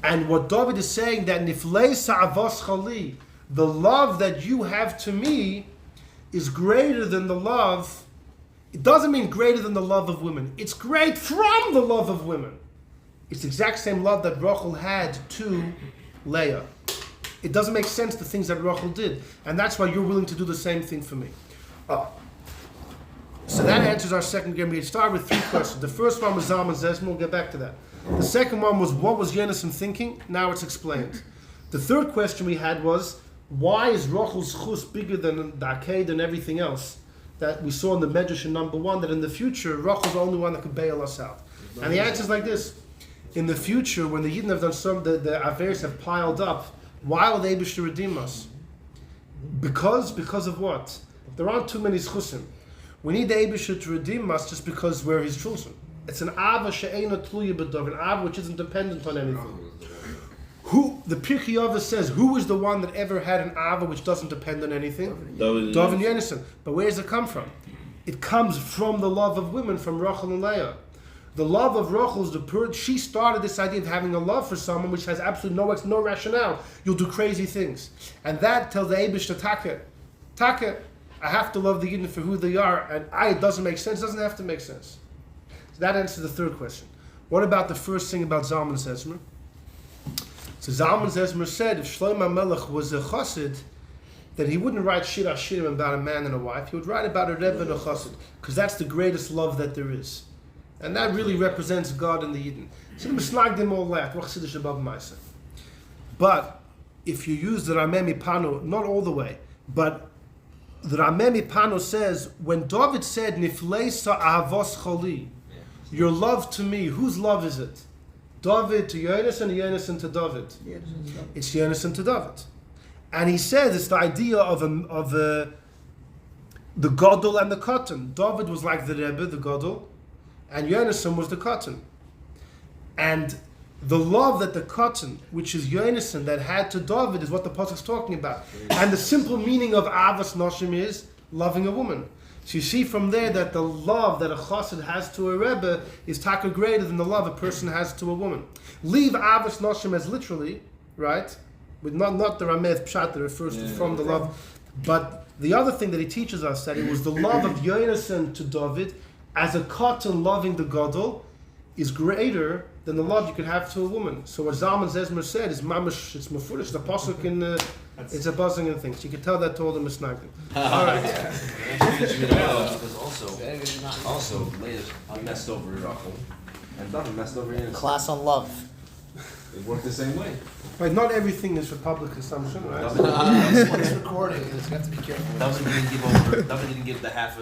And what David is saying, that niflei sa'avos chali, the love that you have to me is greater than the love. It doesn't mean greater than the love of women. It's great from the love of women. It's the exact same love that Rochel had to Leah. It doesn't make sense, the things that Rochel did. And that's why you're willing to do the same thing for me. So that answers our second game. We start with three questions. The first one was Zalman Zezmer. We'll get back to that. The second one was, what was Yonasan thinking? Now it's explained. The third question we had was, why is Rochel's chus bigger than the Aked and everything else that we saw in the Medrash in number 1, that in the future, Rochel's the only one that could bail us out? And the answer is like this. In the future, when the Yidden have done some, the Averis have piled up, why will they be to redeem us? Because of what? There aren't too many schusim. We need the Eibusher to redeem us just because we're his children. It's an ava she'eina tluya b'dov, an ava which isn't dependent on anything. Who the Pirkei Avos says? Who is the one that ever had an ava which doesn't depend on anything? Dov and Yenison. But where does it come from? It comes from the love of women, from Rochel and Leah. The love of Rochel is she started this idea of having a love for someone which has absolutely no rationale. You'll do crazy things, and that tells the Eibush to Taka. I have to love the Yidden for who they are, and it doesn't make sense. It doesn't have to make sense. So that answers the third question. What about the first thing about Zalman Zezmer? So Zalman Zezmer said if Shlomo Melech was a chassid, then he wouldn't write shir hashirim about a man and a wife. He would write about a rebbe and a chassid, because that's the greatest love that there is, and that really represents God and the Yidden. So the Misnagdim all laughed. But if you use the Rameh Mipanu, not all the way, but the Rameh Mipanu says, when David said, Nifleisa ahavos choli, your love to me, whose love is it? David to Yonatan, Yonatan to David. It's Yonatan to David. And he says it's the idea of the Gadol and the Katan. David was like the Rebbe, the Gadol, and Yonatan was the Katan. And the love that the Katan, which is Yonatan, that had to David, is what the Pasuk's talking about. And the simple meaning of Avas Noshim is loving a woman. So you see from there that the love that a chassid has to a Rebbe is taka greater than the love a person has to a woman. Leave Avas Noshim as literally, right? With not the Rameh Pshat that refers to from the love. But the other thing that he teaches us, that it was the love of Yonatan to David as a Katan loving the Gadol is greater than the love you could have to a woman. So what Zalman Zezmer said is mamash, it's mafurish, the pasuk in it's a buzzing and things. You can tell that to all the misnagdim. All right. Because also Leah messed over Rochel, and David messed over Yenison. Class on love. It worked the same way. Right, not everything is for public consumption, right? This one's recording, and it's got to be careful. David didn't give the half